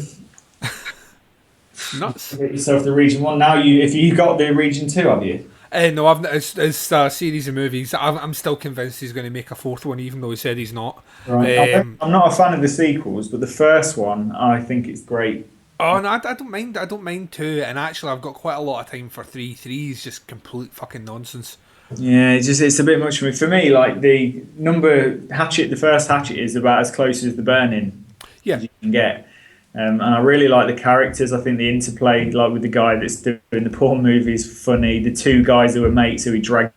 A: nuts.
G: You get yourself the Region 1. Now, if you got the Region 2, have you?
A: No, it's a series of movies. I'm still convinced he's going to make a fourth one, even though he said he's not.
G: Right. I'm not a fan of the sequels, but the first one, I think it's great.
A: Oh no, I don't mind. I don't mind 2, and actually, I've got quite a lot of time for 3. 3 is just complete fucking nonsense.
G: Yeah, it's a bit much for me. For me, like the first Hatchet is about as close as the Burning as you can get. And I really like the characters. I think the interplay, like with the guy that's doing the porn movie, is funny. The two guys who are mates who he drags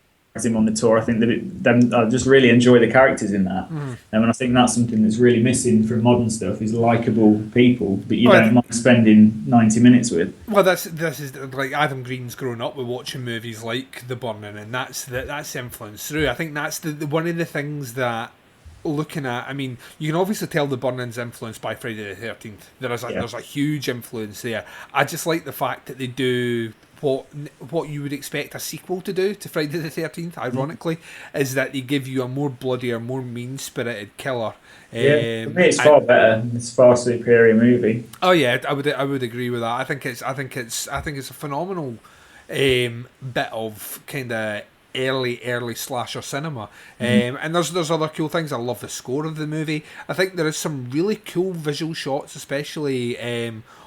G: him on the tour, I think that I just really enjoy the characters in that. And I think that's something that's really missing from modern stuff is likable people that you don't mind spending 90 minutes with.
A: Well, this is like Adam Green's grown up with watching movies like The Burning, and that's influenced through. I think that's the one of the things that, looking at, I mean, you can obviously tell The Burning's influenced by Friday the 13th. There's a huge influence there. I just like the fact that they do what you would expect a sequel to do to Friday the 13th, ironically, is that they give you a more bloodier, more mean-spirited killer.
G: Yeah, for me it's far better. It's a far superior movie.
A: Oh yeah, I would agree with that. I think it's a phenomenal bit of kind of early slasher cinema. And there's other cool things. I love the score of the movie. I think there is some really cool visual shots, especially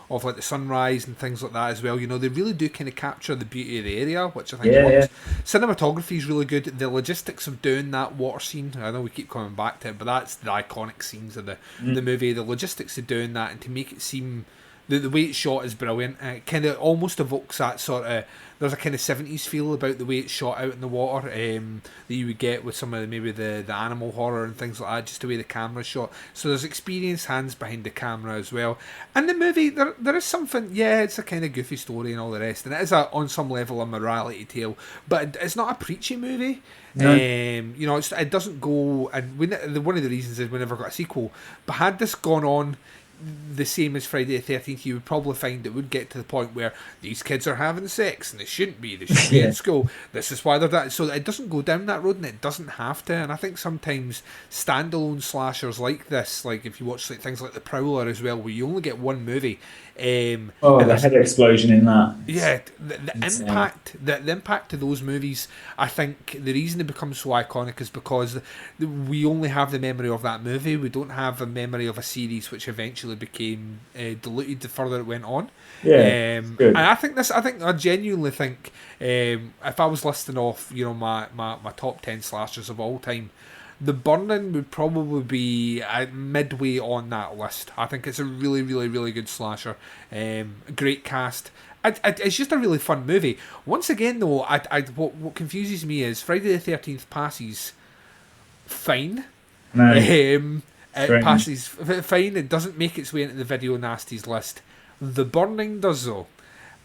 A: of like the sunrise and things like that as well. You know, they really do kind of capture the beauty of the area, which I think works. Cinematography is really good. The logistics of doing that water scene, I know we keep coming back to it, but that's the iconic scenes of the movie. The logistics of doing that and to make it seem the way it's shot is brilliant. It kind of almost evokes that sort of, there's a kind of 70s feel about the way it's shot out in the water that you would get with some of maybe the animal horror and things like that, just the way the camera's shot. So there's experienced hands behind the camera as well. And the movie, there is something, it's a kind of goofy story and all the rest, and it is on some level a morality tale, but it's not a preachy movie. No. You know, it doesn't go, and one of the reasons is we never got a sequel, but had this gone on the same as Friday the 13th, you would probably find it would get to the point where these kids are having sex and they shouldn't be in school, this is why they're that, so it doesn't go down that road, and it doesn't have to. And I think sometimes standalone slashers like this, like if you watch like things like The Prowler as well, where you only get one movie,
G: the head explosion in that.
A: Yeah, the impact to those movies, I think the reason they become so iconic is because we only have the memory of that movie. We don't have a memory of a series which eventually became diluted the further it went on. And I genuinely think if I was listing off, you know, my top 10 slashers of all time, The Burning would probably be midway on that list. I think it's a really, really, really good slasher. Great cast. It's just a really fun movie. Once again, though, what confuses me is Friday the 13th passes fine.
G: No.
A: It passes fine. It doesn't make its way into the Video Nasties list. The Burning does, though.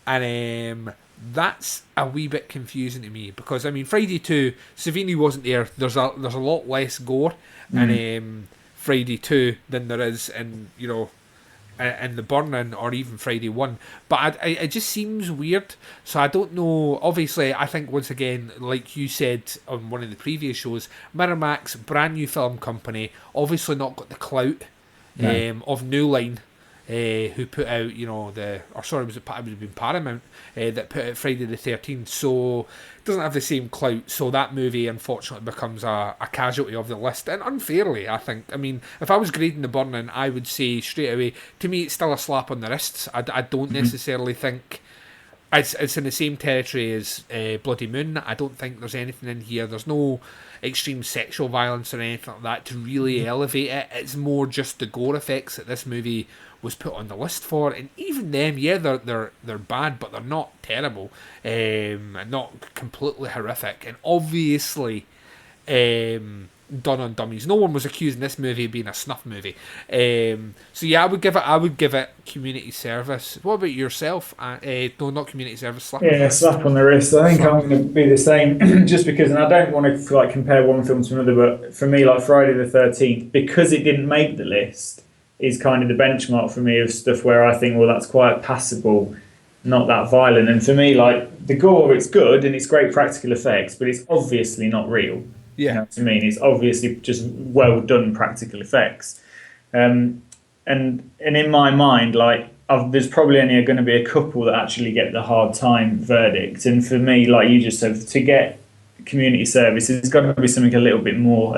A: And that's a wee bit confusing to me, because I mean, Friday 2, Savini wasn't there. There's a lot less gore in Friday 2 than there is in, you know, in The Burning or even Friday 1. But it just seems weird. So I don't know. Obviously, I think once again, like you said on one of the previous shows, Miramax, brand new film company, obviously not got the clout of New Line. Who put out, you know, it would have been Paramount that put out Friday the 13th, so it doesn't have the same clout, so that movie unfortunately becomes a casualty of the list, and unfairly, I think. I mean, if I was grading The Burning, I would say straight away, to me it's still a slap on the wrists. I don't necessarily think it's in the same territory as Bloody Moon. I don't think there's anything in here, there's no extreme sexual violence or anything like that to really elevate it. It's more just the gore effects that this movie was put on the list for, and even them, they're bad, but they're not terrible, not completely horrific, and obviously done on dummies. No one was accusing this movie of being a snuff movie. So yeah, I would give it community service. What about yourself? No, not community service. Slap
G: on the wrist. I think I'm going to be the same, just because, and I don't want to like compare one film to another, but for me, like Friday the 13th, because it didn't make the list, is kind of the benchmark for me of stuff where I think, well, that's quite passable, not that violent. And for me, like the gore, it's good and it's great practical effects, but it's obviously not real.
A: Yeah,
G: you know what I mean? It's obviously just well done practical effects. And in my mind, like there's probably only going to be a couple that actually get the hard time verdict. And for me, like you just said, to get community service, it's got to be something a little bit more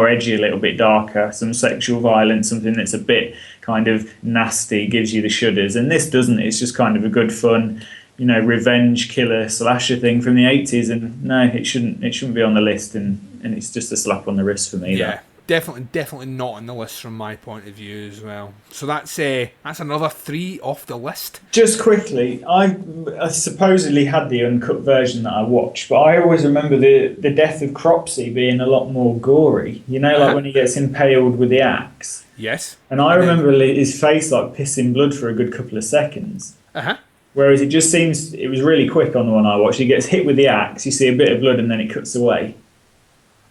G: edgy, a little bit darker, some sexual violence, something that's a bit kind of nasty, gives you the shudders. And this doesn't. It's just kind of a good fun revenge killer slasher thing from the 80s, and no, it shouldn't be on the list, and it's just a slap on the wrist for me.
A: Yeah. Definitely not on the list from my point of view as well. So that's another 3 off the list.
G: Just quickly, I supposedly had the uncut version that I watched, but I always remember the death of Cropsey being a lot more gory. Like when he gets impaled with the axe.
A: Yes.
G: And I remember his face like pissing blood for a good couple of seconds. Whereas it just seems it was really quick on the one I watched. He gets hit with the axe, you see a bit of blood, and then it cuts away.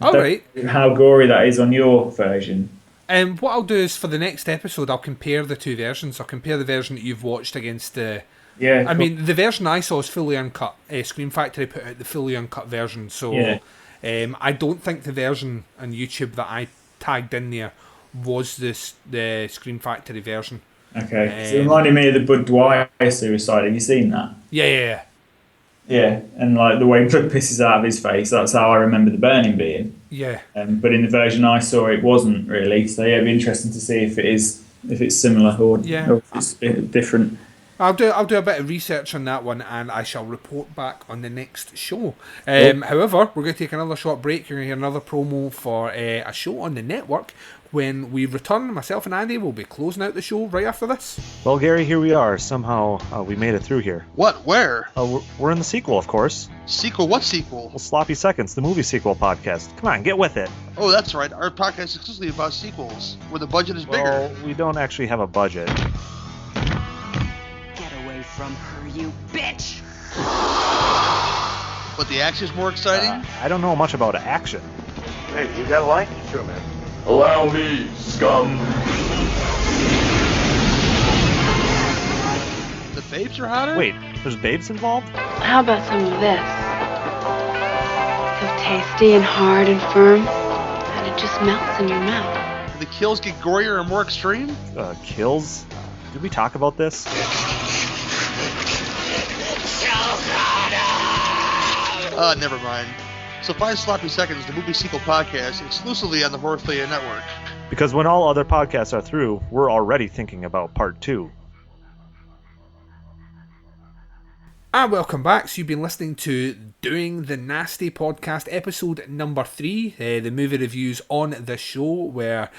A: All right.
G: How gory that is on your version.
A: What I'll do is for the next episode, I'll compare the 2 versions. I'll compare the version that you've watched against the.
G: Yeah.
A: I mean, the version I saw is fully uncut. Scream Factory put out the fully uncut version, so I don't think the version on YouTube that I tagged in there was the Scream Factory version.
G: Okay. So it reminded me of the Bud Dwyer suicide. Have you seen that?
A: Yeah.
G: Yeah, and like the way blood pisses out of his face, that's how I remember the burning being.
A: Yeah.
G: But in the version I saw, it wasn't really. So yeah, it'd be interesting to see if it's similar or if it's different.
A: I'll do a bit of research on that one, and I shall report back on the next show. However, we're going to take another short break. You're going to hear another promo for a show on the network. When we return, myself and Andy will be closing out the show right after this.
D: Well, Gary, here we are. Somehow we made it through here.
V: What? Where?
D: We're in the sequel, of course.
V: Sequel? What sequel?
D: Well, Sloppy Seconds, the movie sequel podcast. Come on, get with it.
V: Oh, that's right. Our podcast is exclusively about sequels, where the budget is bigger.
D: Well, we don't actually have a budget.
W: Get away from her, you bitch!
V: But the action's more exciting?
D: I don't know much about action.
V: Hey, you got a line?
N: Sure, man. Allow me, scum.
V: The babes are hotter?
D: Wait, there's babes involved?
X: How about some of this? So tasty and hard and firm, and it just melts in your mouth.
V: Do the kills get gorier and more extreme?
D: Kills? Did we talk about this?
V: Never mind. So find Sloppy Seconds, the movie sequel podcast, exclusively on the Horrorphilia Network.
D: Because when all other podcasts are through, we're already thinking about part 2.
A: And welcome back. So you've been listening to Doing the Nasty podcast, episode number 3. The movie reviews on the show were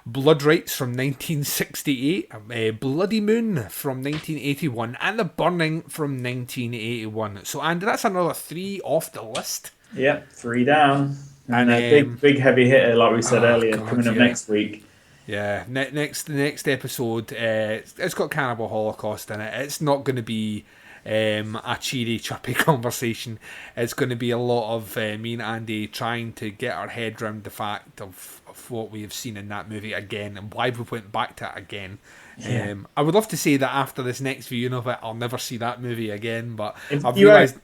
A: Blood Rites from 1968, Bloody Moon from 1981, and The Burning from 1981. So Andy, that's another 3 off the list.
G: Yep, 3 down. And a big heavy hitter, like we said earlier, coming up next week.
A: Yeah, the next episode, it's got Cannibal Holocaust in it. It's not going to be a cheery, chirpy conversation. It's going to be a lot of me and Andy trying to get our head around the fact of what we have seen in that movie again and why we went back to it again.
G: Yeah.
A: I would love to say that after this next viewing of it, I'll never see that movie again, but I've
G: you
A: realised...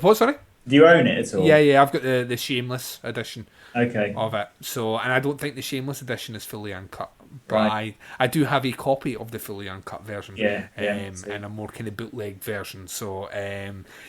A: What, sorry?
G: Do you own it at all?
A: Yeah, I've got the Shameless edition
G: of
A: it. So, and I don't think the Shameless edition is fully uncut, but
G: Right.
A: I do have a copy of the fully uncut version,
G: and
A: a more kind of bootleg version. So,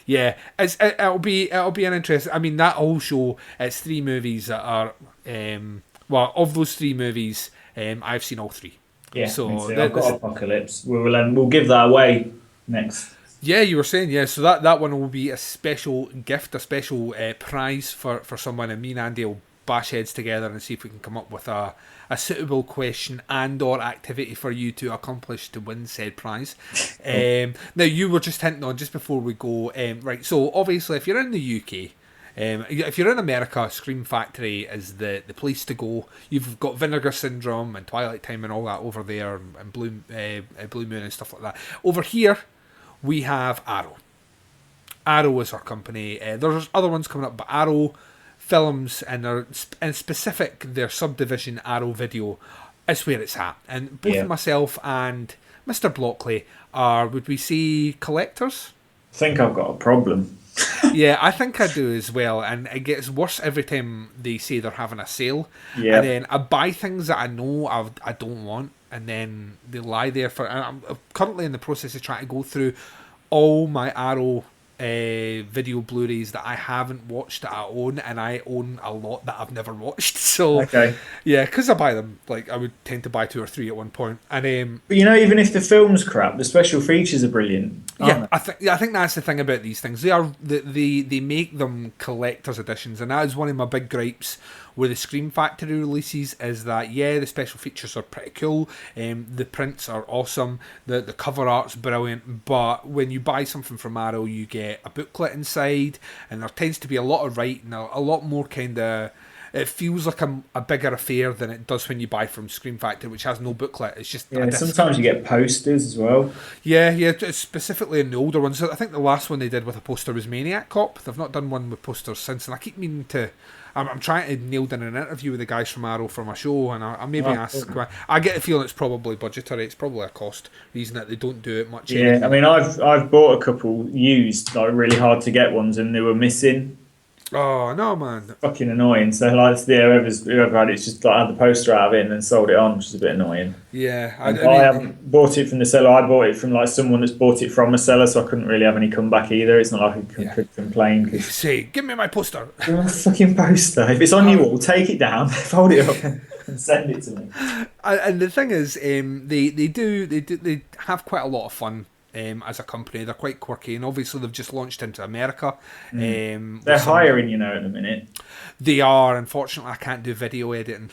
A: it'll be an interest. I mean, that whole show, it's 3 movies that are, of those 3 movies, I've seen all 3.
G: Yeah,
A: so
G: I've got Apocalypse. We'll give that away next.
A: Yeah, you were saying, so that one will be a special gift, a special prize for someone, and me and Andy will bash heads together and see if we can come up with a suitable question and or activity for you to accomplish to win said prize. Now, you were just hinting on, just before we go, right, so obviously if you're in the UK, if you're in America, Scream Factory is the place to go. You've got Vinegar Syndrome and Twilight Time and all that over there, and Blue Moon and stuff like that. Over here, we have Arrow. Arrow is our company. There's other ones coming up, but Arrow Films and in specific their subdivision Arrow Video is where it's at. And both myself and Mr. Blockley would we say, collectors?
G: I think I've got a problem.
A: Yeah, I think I do as well, and it gets worse every time they say they're having a sale.
G: Yeah.
A: And then I buy things that I know I don't want, and then they lie there for... I'm currently in the process of trying to go through all my Arrow video Blu-rays that I haven't watched that I own, and I own a lot that I've never watched. So, yeah, because I buy them, like I would tend to buy 2 or 3 at one point. And
G: but even if the film's crap, the special features are brilliant.
A: Yeah, I think that's the thing about these things. They make them collector's editions, and that is one of my big gripes with the Scream Factory releases. Is that the special features are pretty cool, the prints are awesome, the cover art's brilliant, but when you buy something from Arrow, you get a booklet inside, and there tends to be a lot of writing, a lot more kind of. It feels like a bigger affair than it does when you buy from Scream Factory, which has no booklet. It's just
G: sometimes you get posters as well.
A: Yeah, specifically in the older ones. I think the last one they did with a poster was Maniac Cop. They've not done one with posters since, and I keep meaning to. I'm trying to nail down an interview with the guys from Arrow for my show, and I maybe ask. I get the feeling it's probably budgetary. It's probably a cost reason that they don't do it much.
G: Yeah, I mean, I've bought a couple used, like really hard to get ones, and they were missing.
A: Oh no, man!
G: Fucking annoying. So like, whoever had it's just like had the poster out of it and then sold it on, which is a bit annoying.
A: Yeah,
G: I haven't bought it from the seller. I bought it from like someone that's bought it from a seller, so I couldn't really have any comeback either. It's not like I could complain.
A: Say, give me my poster.
G: Give me my fucking poster. If it's on your wall, take it down, fold it up, and send it to me.
A: And the thing is, they have quite a lot of fun. As a company, they're quite quirky, and obviously they've just launched into America.
G: They're hiring, at the minute.
A: They are. Unfortunately, I can't do video editing.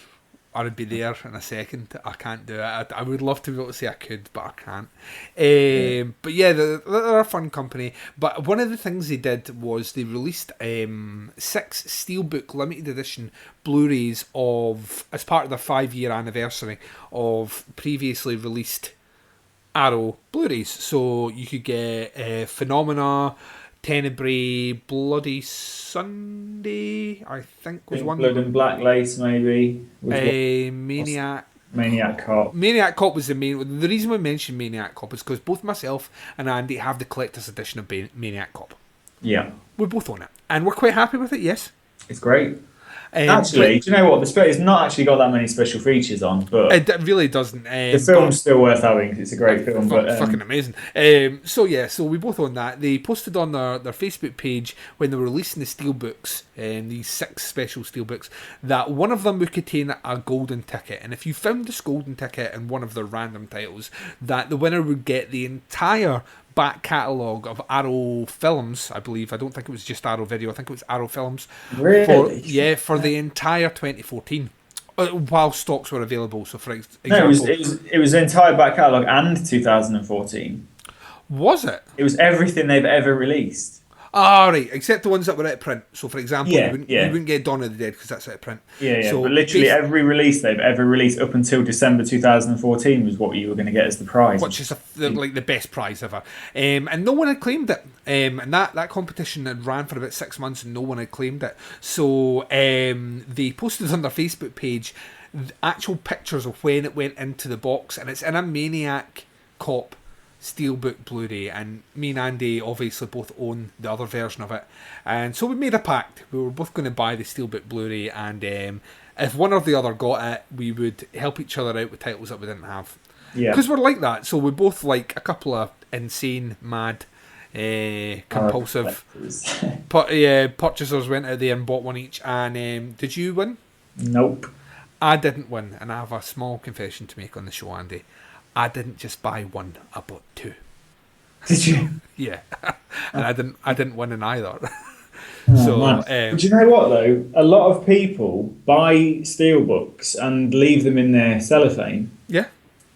A: I'd be there in a second. I can't do it. I would love to be able to say I could, but I can't. But yeah, they're a fun company. But one of the things they did was they released 6 Steelbook limited edition Blu-rays as part of their 5-year anniversary of previously released Arrow Blu-rays. So you could get Phenomena, Tenebrae, Bloody Sunday, I think was one.
G: Blood and Black Lace, maybe.
A: Maniac
G: Cop.
A: Maniac Cop was the main. The reason we mentioned Maniac Cop is because both myself and Andy have the collector's edition of Maniac Cop.
G: Yeah.
A: We both own it. And we're quite happy with it, yes.
G: It's great. Actually, do you know what? It's not actually got that many special features on, but
A: it really doesn't.
G: The film's still worth having. It's a great film,
A: fucking amazing. So we both own that. They posted on their Facebook page when they were releasing the steelbooks, these 6 special steelbooks, that one of them would contain a golden ticket, and if you found this golden ticket in one of their random titles, that the winner would get the entire back catalogue of Arrow films, I believe. I don't think it was just Arrow Video. I think it was Arrow films.
G: Really?
A: For the entire 2014, while stocks were available. So, for example,
G: it was the entire back catalogue and 2014.
A: Was it?
G: It was everything they've ever released.
A: Right, except the ones that were out of print. So, for example,
G: you
A: wouldn't get Dawn of the Dead because that's out of print.
G: Yeah,
A: so
G: but literally every release they've ever released up until December 2014 was what you were going to get as the prize.
A: Which is like the best prize ever. And no one had claimed it. And that competition had ran for about 6 months and no one had claimed it. So they posted on their Facebook page actual pictures of when it went into the box, and it's in a Maniac Cop Steelbook Blu-ray, and me and Andy obviously both own the other version of it, and so we made a pact. We were both going to buy the Steelbook Blu-ray, and if one or the other got it, we would help each other out with titles that we didn't have.
G: Yeah,
A: because we're like that. So we both like a couple of insane, mad, compulsive purchasers went out there and bought one each. And did you win?
G: Nope,
A: I didn't win, and I have a small confession to make on the show, Andy. I didn't just buy one, I bought 2.
G: Did you?
A: Yeah. And I didn't win in either.
G: But you know what though? A lot of people buy steelbooks and leave them in their cellophane.
A: Yeah.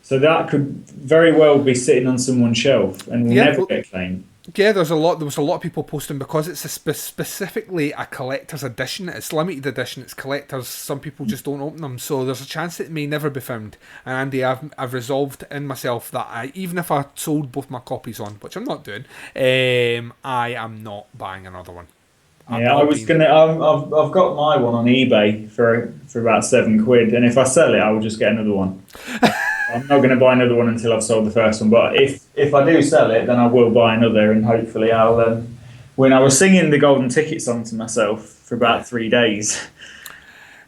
G: So that could very well be sitting on someone's shelf and will never get claimed.
A: Yeah, there was a lot of people posting because it's specifically a collector's edition. It's limited edition. It's collectors. Some people just don't open them, so there's a chance that it may never be found. And Andy, I've resolved in myself that even if I sold both my copies on, which I'm not doing, I am not buying another one.
G: I've got my one on eBay for about £7, and if I sell it, I will just get another one. I'm not going to buy another one until I've sold the first one, but if I do sell it, then I will buy another, and hopefully I'll when I was singing the Golden Ticket song to myself for about 3 days,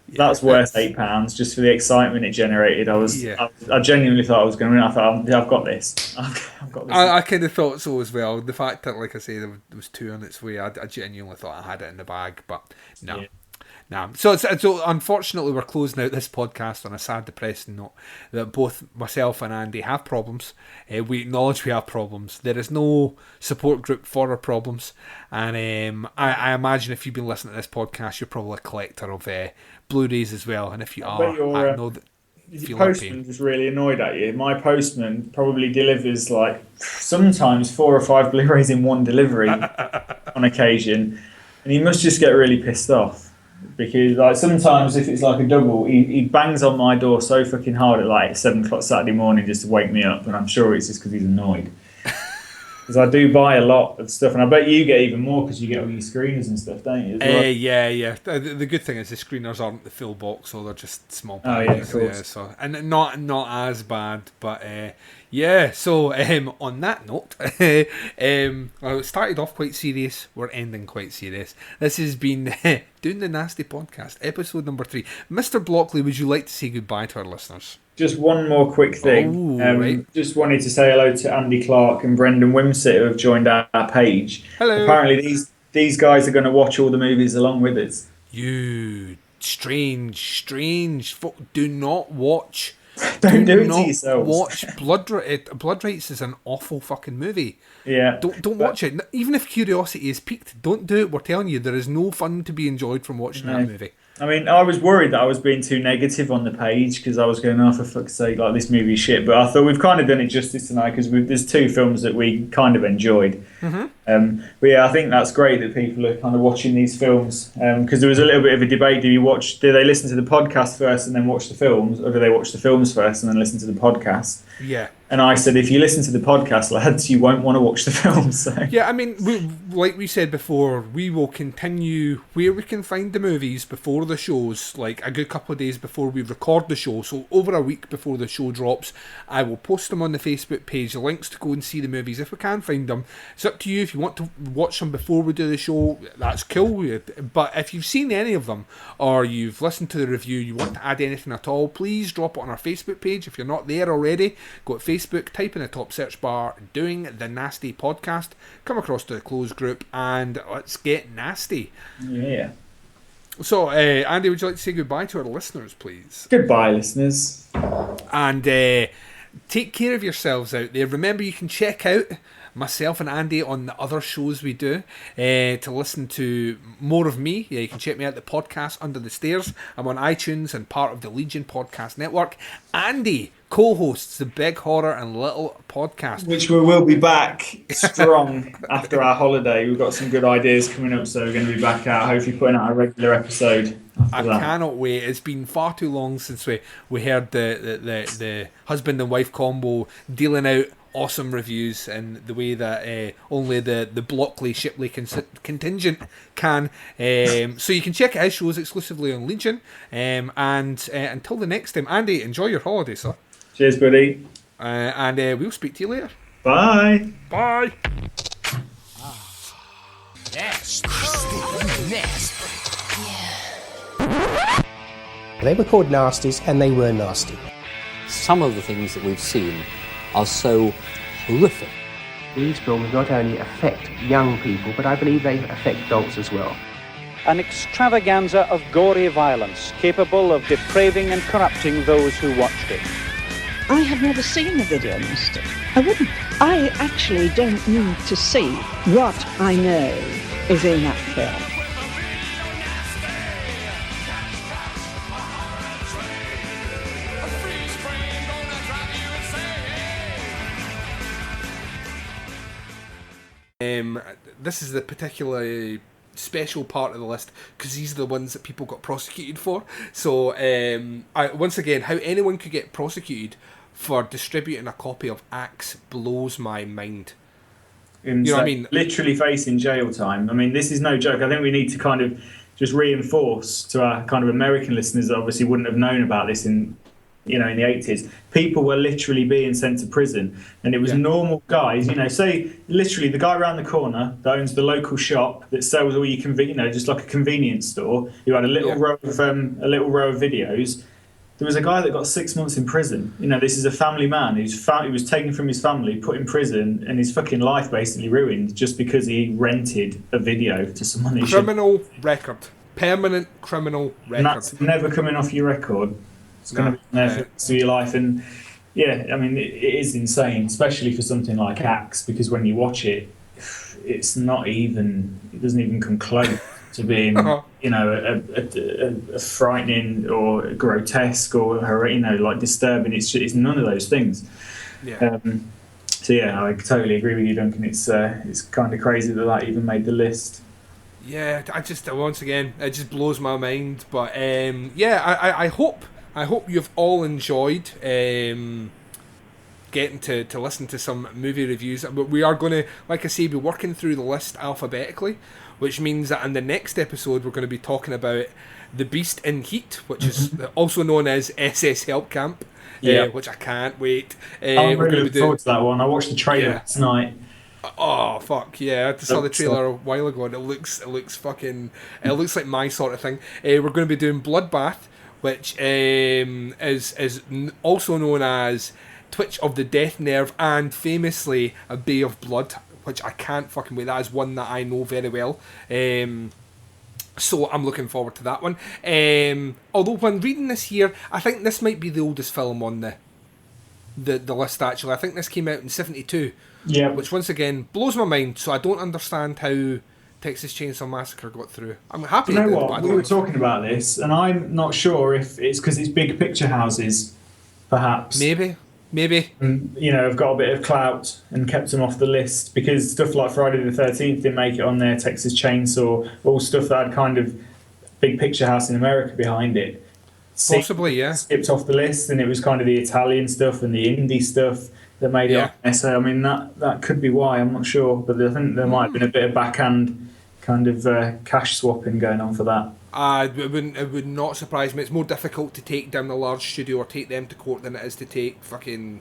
G: that's worth £8 just for the excitement it generated. I genuinely thought I was going to win. I thought, I've got this. I've got this.
A: I kind of thought so as well. The fact that, like I say, there was 2 on its way, I genuinely thought I had it in the bag, but no. Yeah. Nah. So unfortunately, we're closing out this podcast on a sad, depressing note that both myself and Andy have problems. We acknowledge we have problems. There is no support group for our problems. And I imagine if you've been listening to this podcast, you're probably a collector of Blu-rays as well. And if you are, I know that
G: your postman was really annoyed at you. My postman probably delivers like sometimes 4 or 5 Blu-rays in one delivery on occasion, and he must just get really pissed off because like sometimes if it's like a double, he bangs on my door so fucking hard at like 7 o'clock Saturday morning just to wake me up, and I'm sure it's just because he's annoyed. Because I do buy a lot of stuff, and I bet you get even more because you get all your screeners and stuff, don't you?
A: Yeah. The good thing is the screeners aren't the full box, so they're just small packages.
G: Oh, yeah, of course.
A: So and not as bad, but yeah. So on that note, well, it started off quite serious. We're ending quite serious. This has been Doing the Nasty Podcast, episode number 3. Mr. Blockley, would you like to say goodbye to our listeners?
G: Just one more quick thing.
A: Right.
G: Just wanted to say hello to Andy Clark and Brendan Wimsett who have joined our page.
A: Hello.
G: Apparently these guys are going to watch all the movies along with us.
A: You strange folk, do not watch.
G: Don't do it
A: not
G: to yourselves.
A: Watch Blood Rites is an awful fucking movie.
G: Yeah.
A: Don't watch it. Even if curiosity is piqued, don't do it. We're telling you, there is no fun to be enjoyed from watching that movie.
G: I mean, I was worried that I was being too negative on the page because I was going, oh, for fuck's sake, like this movie's shit. But I thought we've kind of done it justice tonight because there's 2 films that we kind of enjoyed.
A: Mm-hmm.
G: But yeah, I think that's great that people are kind of watching these films because there was a little bit of a debate. Do they listen to the podcast first and then watch the films, or do they watch the films first and then listen to the podcast?
A: Yeah.
G: And I said, if you listen to the podcast, lads, you won't want to watch the films. So.
A: Yeah, I mean, like we said before, we will continue where we can find the movies before the shows, like a good couple of days before we record the show. So over a week before the show drops, I will post them on the Facebook page, the links to go and see the movies if we can find them. It's up to you. If you want to watch them before we do the show, that's cool. But if you've seen any of them, or you've listened to the review, you want to add anything at all, please drop it on our Facebook page. If you're not there already, go to Facebook, type in the top search bar, Doing the Nasty Podcast, come across to the closed group, and let's get nasty.
G: Yeah.
A: So, Andy, would you like to say goodbye to our listeners, please?
G: Goodbye, listeners.
A: And take care of yourselves out there. Remember, you can check out myself and Andy on the other shows we do to listen to more of me. Yeah, you can check me out, the podcast Under the Stairs. I'm on iTunes and part of the Legion Podcast Network. Andy co-hosts the Big Horror and Little Podcast,
G: which we will be back strong after our holiday. We've got some good ideas coming up, so we're going to be back out, hopefully putting out a regular episode.
A: I cannot wait. It's been far too long since we heard the husband and wife combo dealing out awesome reviews and the way that only the Blockley Shipley contingent can. So you can check out his shows exclusively on Legion. And until the next time, Andy, enjoy your holiday, sir.
G: Cheers, buddy.
A: And we'll speak to you later.
G: Bye.
A: Bye.
C: Nasty. Nasty.
E: They were called Nasties, and they were nasty.
F: Some of the things that we've seen are so horrific.
E: These films not only affect young people, but I believe they affect adults as well.
H: An extravaganza of gory violence, capable of depraving and corrupting those who watched it.
Y: I have never seen the video, Nasty. I wouldn't. I actually don't need to see what I know is in that film.
A: This is the particularly special part of the list because these are the ones that people got prosecuted for. So once again, how anyone could get prosecuted for distributing a copy of Axe blows my mind.
G: You know what I mean? Literally facing jail time. I mean, this is no joke. I think we need to kind of just reinforce to our kind of American listeners that obviously wouldn't have known about this in the 80s. People were literally being sent to prison, and it was normal guys, say literally the guy around the corner that owns the local shop that sells all your just like a convenience store, who had a little row of videos. There was a guy that got 6 months in prison. This is a family man he was taken from his family, put in prison, and his fucking life basically ruined just because he rented a video to someone.
A: Criminal record. Permanent criminal record.
G: And that's never coming off your record. It's going to be there for the rest of your life. And yeah, I mean, it is insane, especially for something like Axe, because when you watch it, it's not even, it doesn't even come close to being, you know, a frightening or grotesque or, you know, like disturbing. It's none of those things.
A: Yeah.
G: So yeah, I totally agree with you, Duncan. It's kind of crazy that even made the list.
A: Yeah, I just, once again, it just blows my mind. But yeah, I hope you've all enjoyed getting to listen to some movie reviews. But we are going to, like I say, be working through the list alphabetically, which means that in the next episode we're going to be talking about The Beast in Heat, which is also known as SS Help Camp. Which I can't wait.
G: I'm really looking forward to that one. I watched the trailer last night.
A: Oh fuck yeah! I just saw the trailer a while ago, and it looks like my sort of thing. We're going to be doing Bloodbath, which is also known as Twitch of the Death Nerve and famously A Bay of Blood, which I can't fucking wait. That is one that I know very well. So I'm looking forward to that one. Although when reading this here, I think this might be the oldest film on the list actually. I think this came out in 1972.
G: Yeah.
A: Which once again blows my mind, so I don't understand how Texas Chainsaw Massacre got through. I'm happy.
G: You know what? We were talking about this, and I'm not sure if it's because it's big picture houses, perhaps.
A: Maybe.
G: And, you know, have got a bit of clout and kept them off the list because stuff like Friday the 13th didn't make it on there. Texas Chainsaw, all stuff that had kind of big picture house in America behind it.
A: Possibly, yeah.
G: Skipped off the list, and it was kind of the Italian stuff and the indie stuff that made it on there. So, I mean, that could be why, I'm not sure. But I think there might have been a bit of backhand kind of cash swapping going on for that.
A: It would not surprise me. It's more difficult to take down a large studio or take them to court than it is to take fucking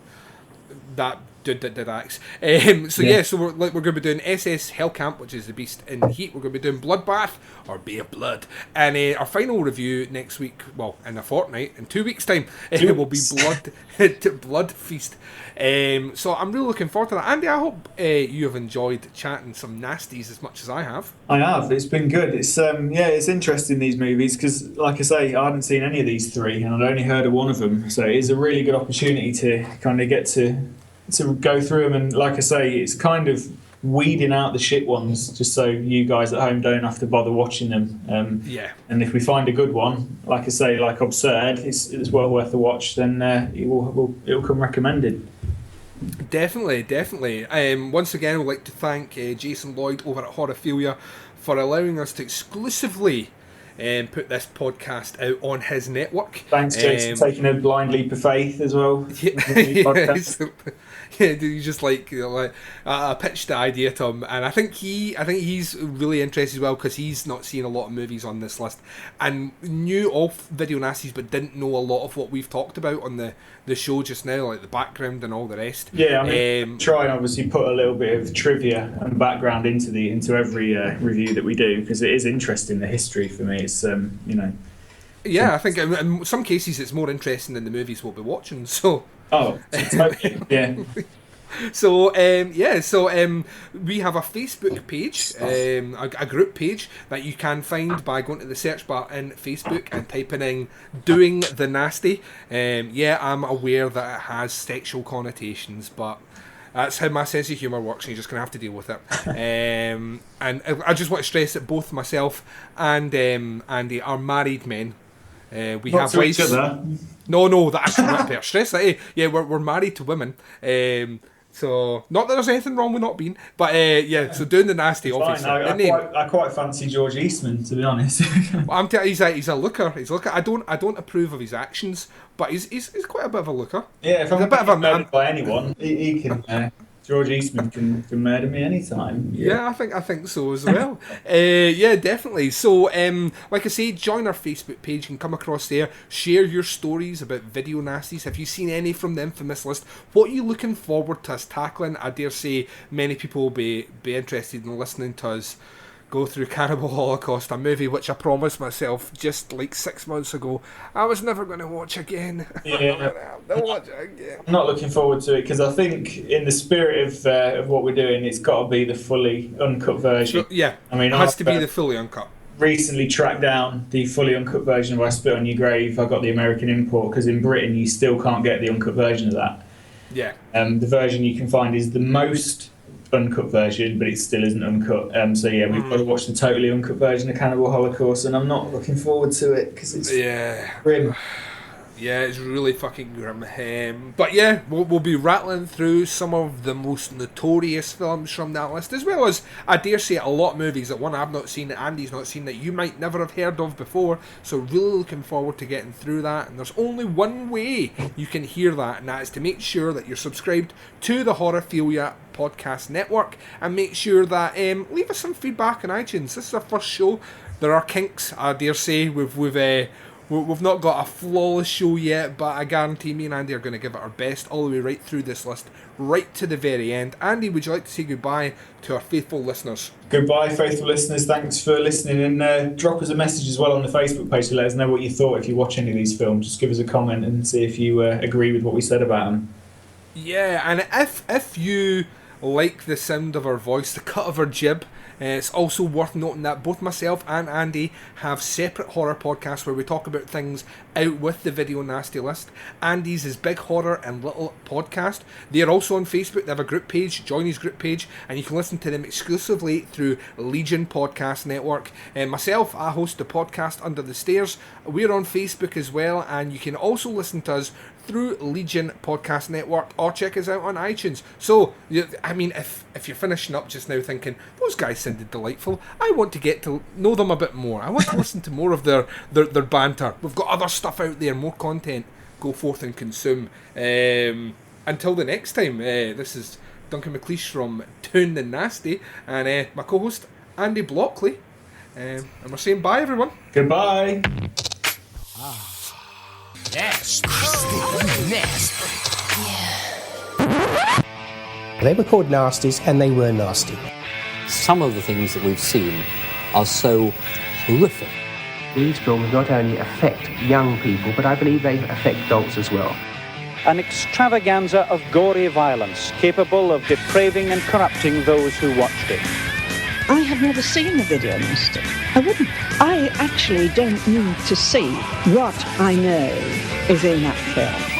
A: that dude that did Axe. So we're going to be doing SS Hellcamp, which is The Beast in Heat. We're going to be doing Bloodbath or Bay of Blood, and our final review next week, well, in a fortnight, in 2 weeks' time, will be Blood Feast. So I'm really looking forward to that. Andy, I hope you have enjoyed chatting some nasties as much as I have.
G: I have. It's been good. It's it's interesting, these movies, because like I say, I hadn't seen any of these three and I'd only heard of one of them, so it is a really good opportunity to kind of get to go through them. And like I say, it's kind of weeding out the shit ones just so you guys at home don't have to bother watching them. And if we find a good one, like I say, like Absurd, it's well worth a watch, then it'll come recommended.
A: Definitely. Once again, I'd like to thank Jason Lloyd over at Horophilia for allowing us to exclusively put this podcast out on his network.
G: Thanks, Jason, taking a blind leap of faith as well.
A: You just I pitched the idea to him, and I think he's really interested as well, because he's not seen a lot of movies on this list and knew of Video Nasties but didn't know a lot of what we've talked about on the show just now, like the background and all the rest.
G: Yeah, I mean, try and obviously put a little bit of trivia and background into every review that we do, because it is interesting, the history for me. It's
A: Yeah, I think in some cases it's more interesting than the movies we'll be watching. So.
G: Oh, totally. Yeah.
A: So we have a Facebook page, a group page that you can find by going to the search bar in Facebook and typing in "Doing the Nasty." I'm aware that it has sexual connotations, but that's how my sense of humour works, and you're just going to have to deal with it. And I just want to stress that both myself and Andy are married men. We
G: Not
A: have
G: to
A: wives.
G: each other.
A: No, that's not fair. Stress that. Yeah, we're married to women. So not that there's anything wrong with not being, but so doing the nasty, obviously.
G: I quite fancy George Eastman, to be honest.
A: I'm telling you, he's a looker. I don't approve of his actions, but he's quite a bit of a looker.
G: Yeah, if I'm a bit of a murdered by anyone, he can. George Eastman can murder me anytime.
A: Yeah, I think so as well. Definitely. So, like I say, join our Facebook page and come across there. Share your stories about Video Nasties. Have you seen any from the infamous list? What are you looking forward to us tackling? I dare say many people will be interested in listening to us go through Cannibal Holocaust, a movie which I promised myself just like 6 months ago I was never going to watch again.
G: I'm not looking forward to it, because I think in the spirit of what we're doing, it's got to be the fully uncut version.
A: Yeah,
G: I mean,
A: it has to be the fully uncut.
G: recently tracked down the fully uncut version of I Spit on Your Grave. I got the American import because in Britain you still can't get the uncut version of that.
A: Yeah.
G: The version you can find is the most uncut version, but it still isn't uncut. So yeah, we've got to watch the totally uncut version of Cannibal Holocaust, and I'm not looking forward to it because it's grim.
A: Yeah, it's really fucking grim. But yeah, we'll be rattling through some of the most notorious films from that list, as well as, I dare say, a lot of movies that one I've not seen, that Andy's not seen, that you might never have heard of before. So really looking forward to getting through that. And there's only one way you can hear that, and that is to make sure that you're subscribed to the Horophilia Podcast Network, and make sure that leave us some feedback on iTunes. This is our first show. There are kinks, I dare say. We've not got a flawless show yet, but I guarantee me and Andy are going to give it our best all the way right through this list, right to the very end. Andy, would you like to say goodbye to our faithful listeners?
G: Goodbye, faithful listeners. Thanks for listening, and drop us a message as well on the Facebook page to let us know what you thought if you watch any of these films. Just give us a comment and see if you agree with what we said about them.
A: Yeah, and if you like the sound of our voice, the cut of our jib, it's also worth noting that both myself and Andy have separate horror podcasts where we talk about things out with the Video Nasty list. Andy's is Big Horror and Little Podcast. They are also on Facebook. They have a group page. Join his group page, and you can listen to them exclusively through Legion Podcast Network. Myself, I host the podcast Under the Stairs. We're on Facebook as well, and you can also listen to us through Legion Podcast Network, or check us out on iTunes. So, I mean, if you're finishing up just now thinking, those guys sounded delightful, I want to get to know them a bit more, I want to listen to more of their banter, we've got other stuff out there, more content, go forth and consume. Until the next time, this is Duncan McLeish from Toon and Nasty, and my co-host Andy Blockley, and we're saying bye, everyone.
G: Goodbye.
C: Nasty.
B: They were called Nasties, and they were nasty.
F: Some of the things that we've seen are so horrific.
E: These films not only affect young people, but I believe they affect adults as well.
H: An extravaganza of gory violence capable of depraving and corrupting those who watched it.
Y: I have never seen the video, Nasty. I wouldn't. I actually don't need to see what I know is in that film.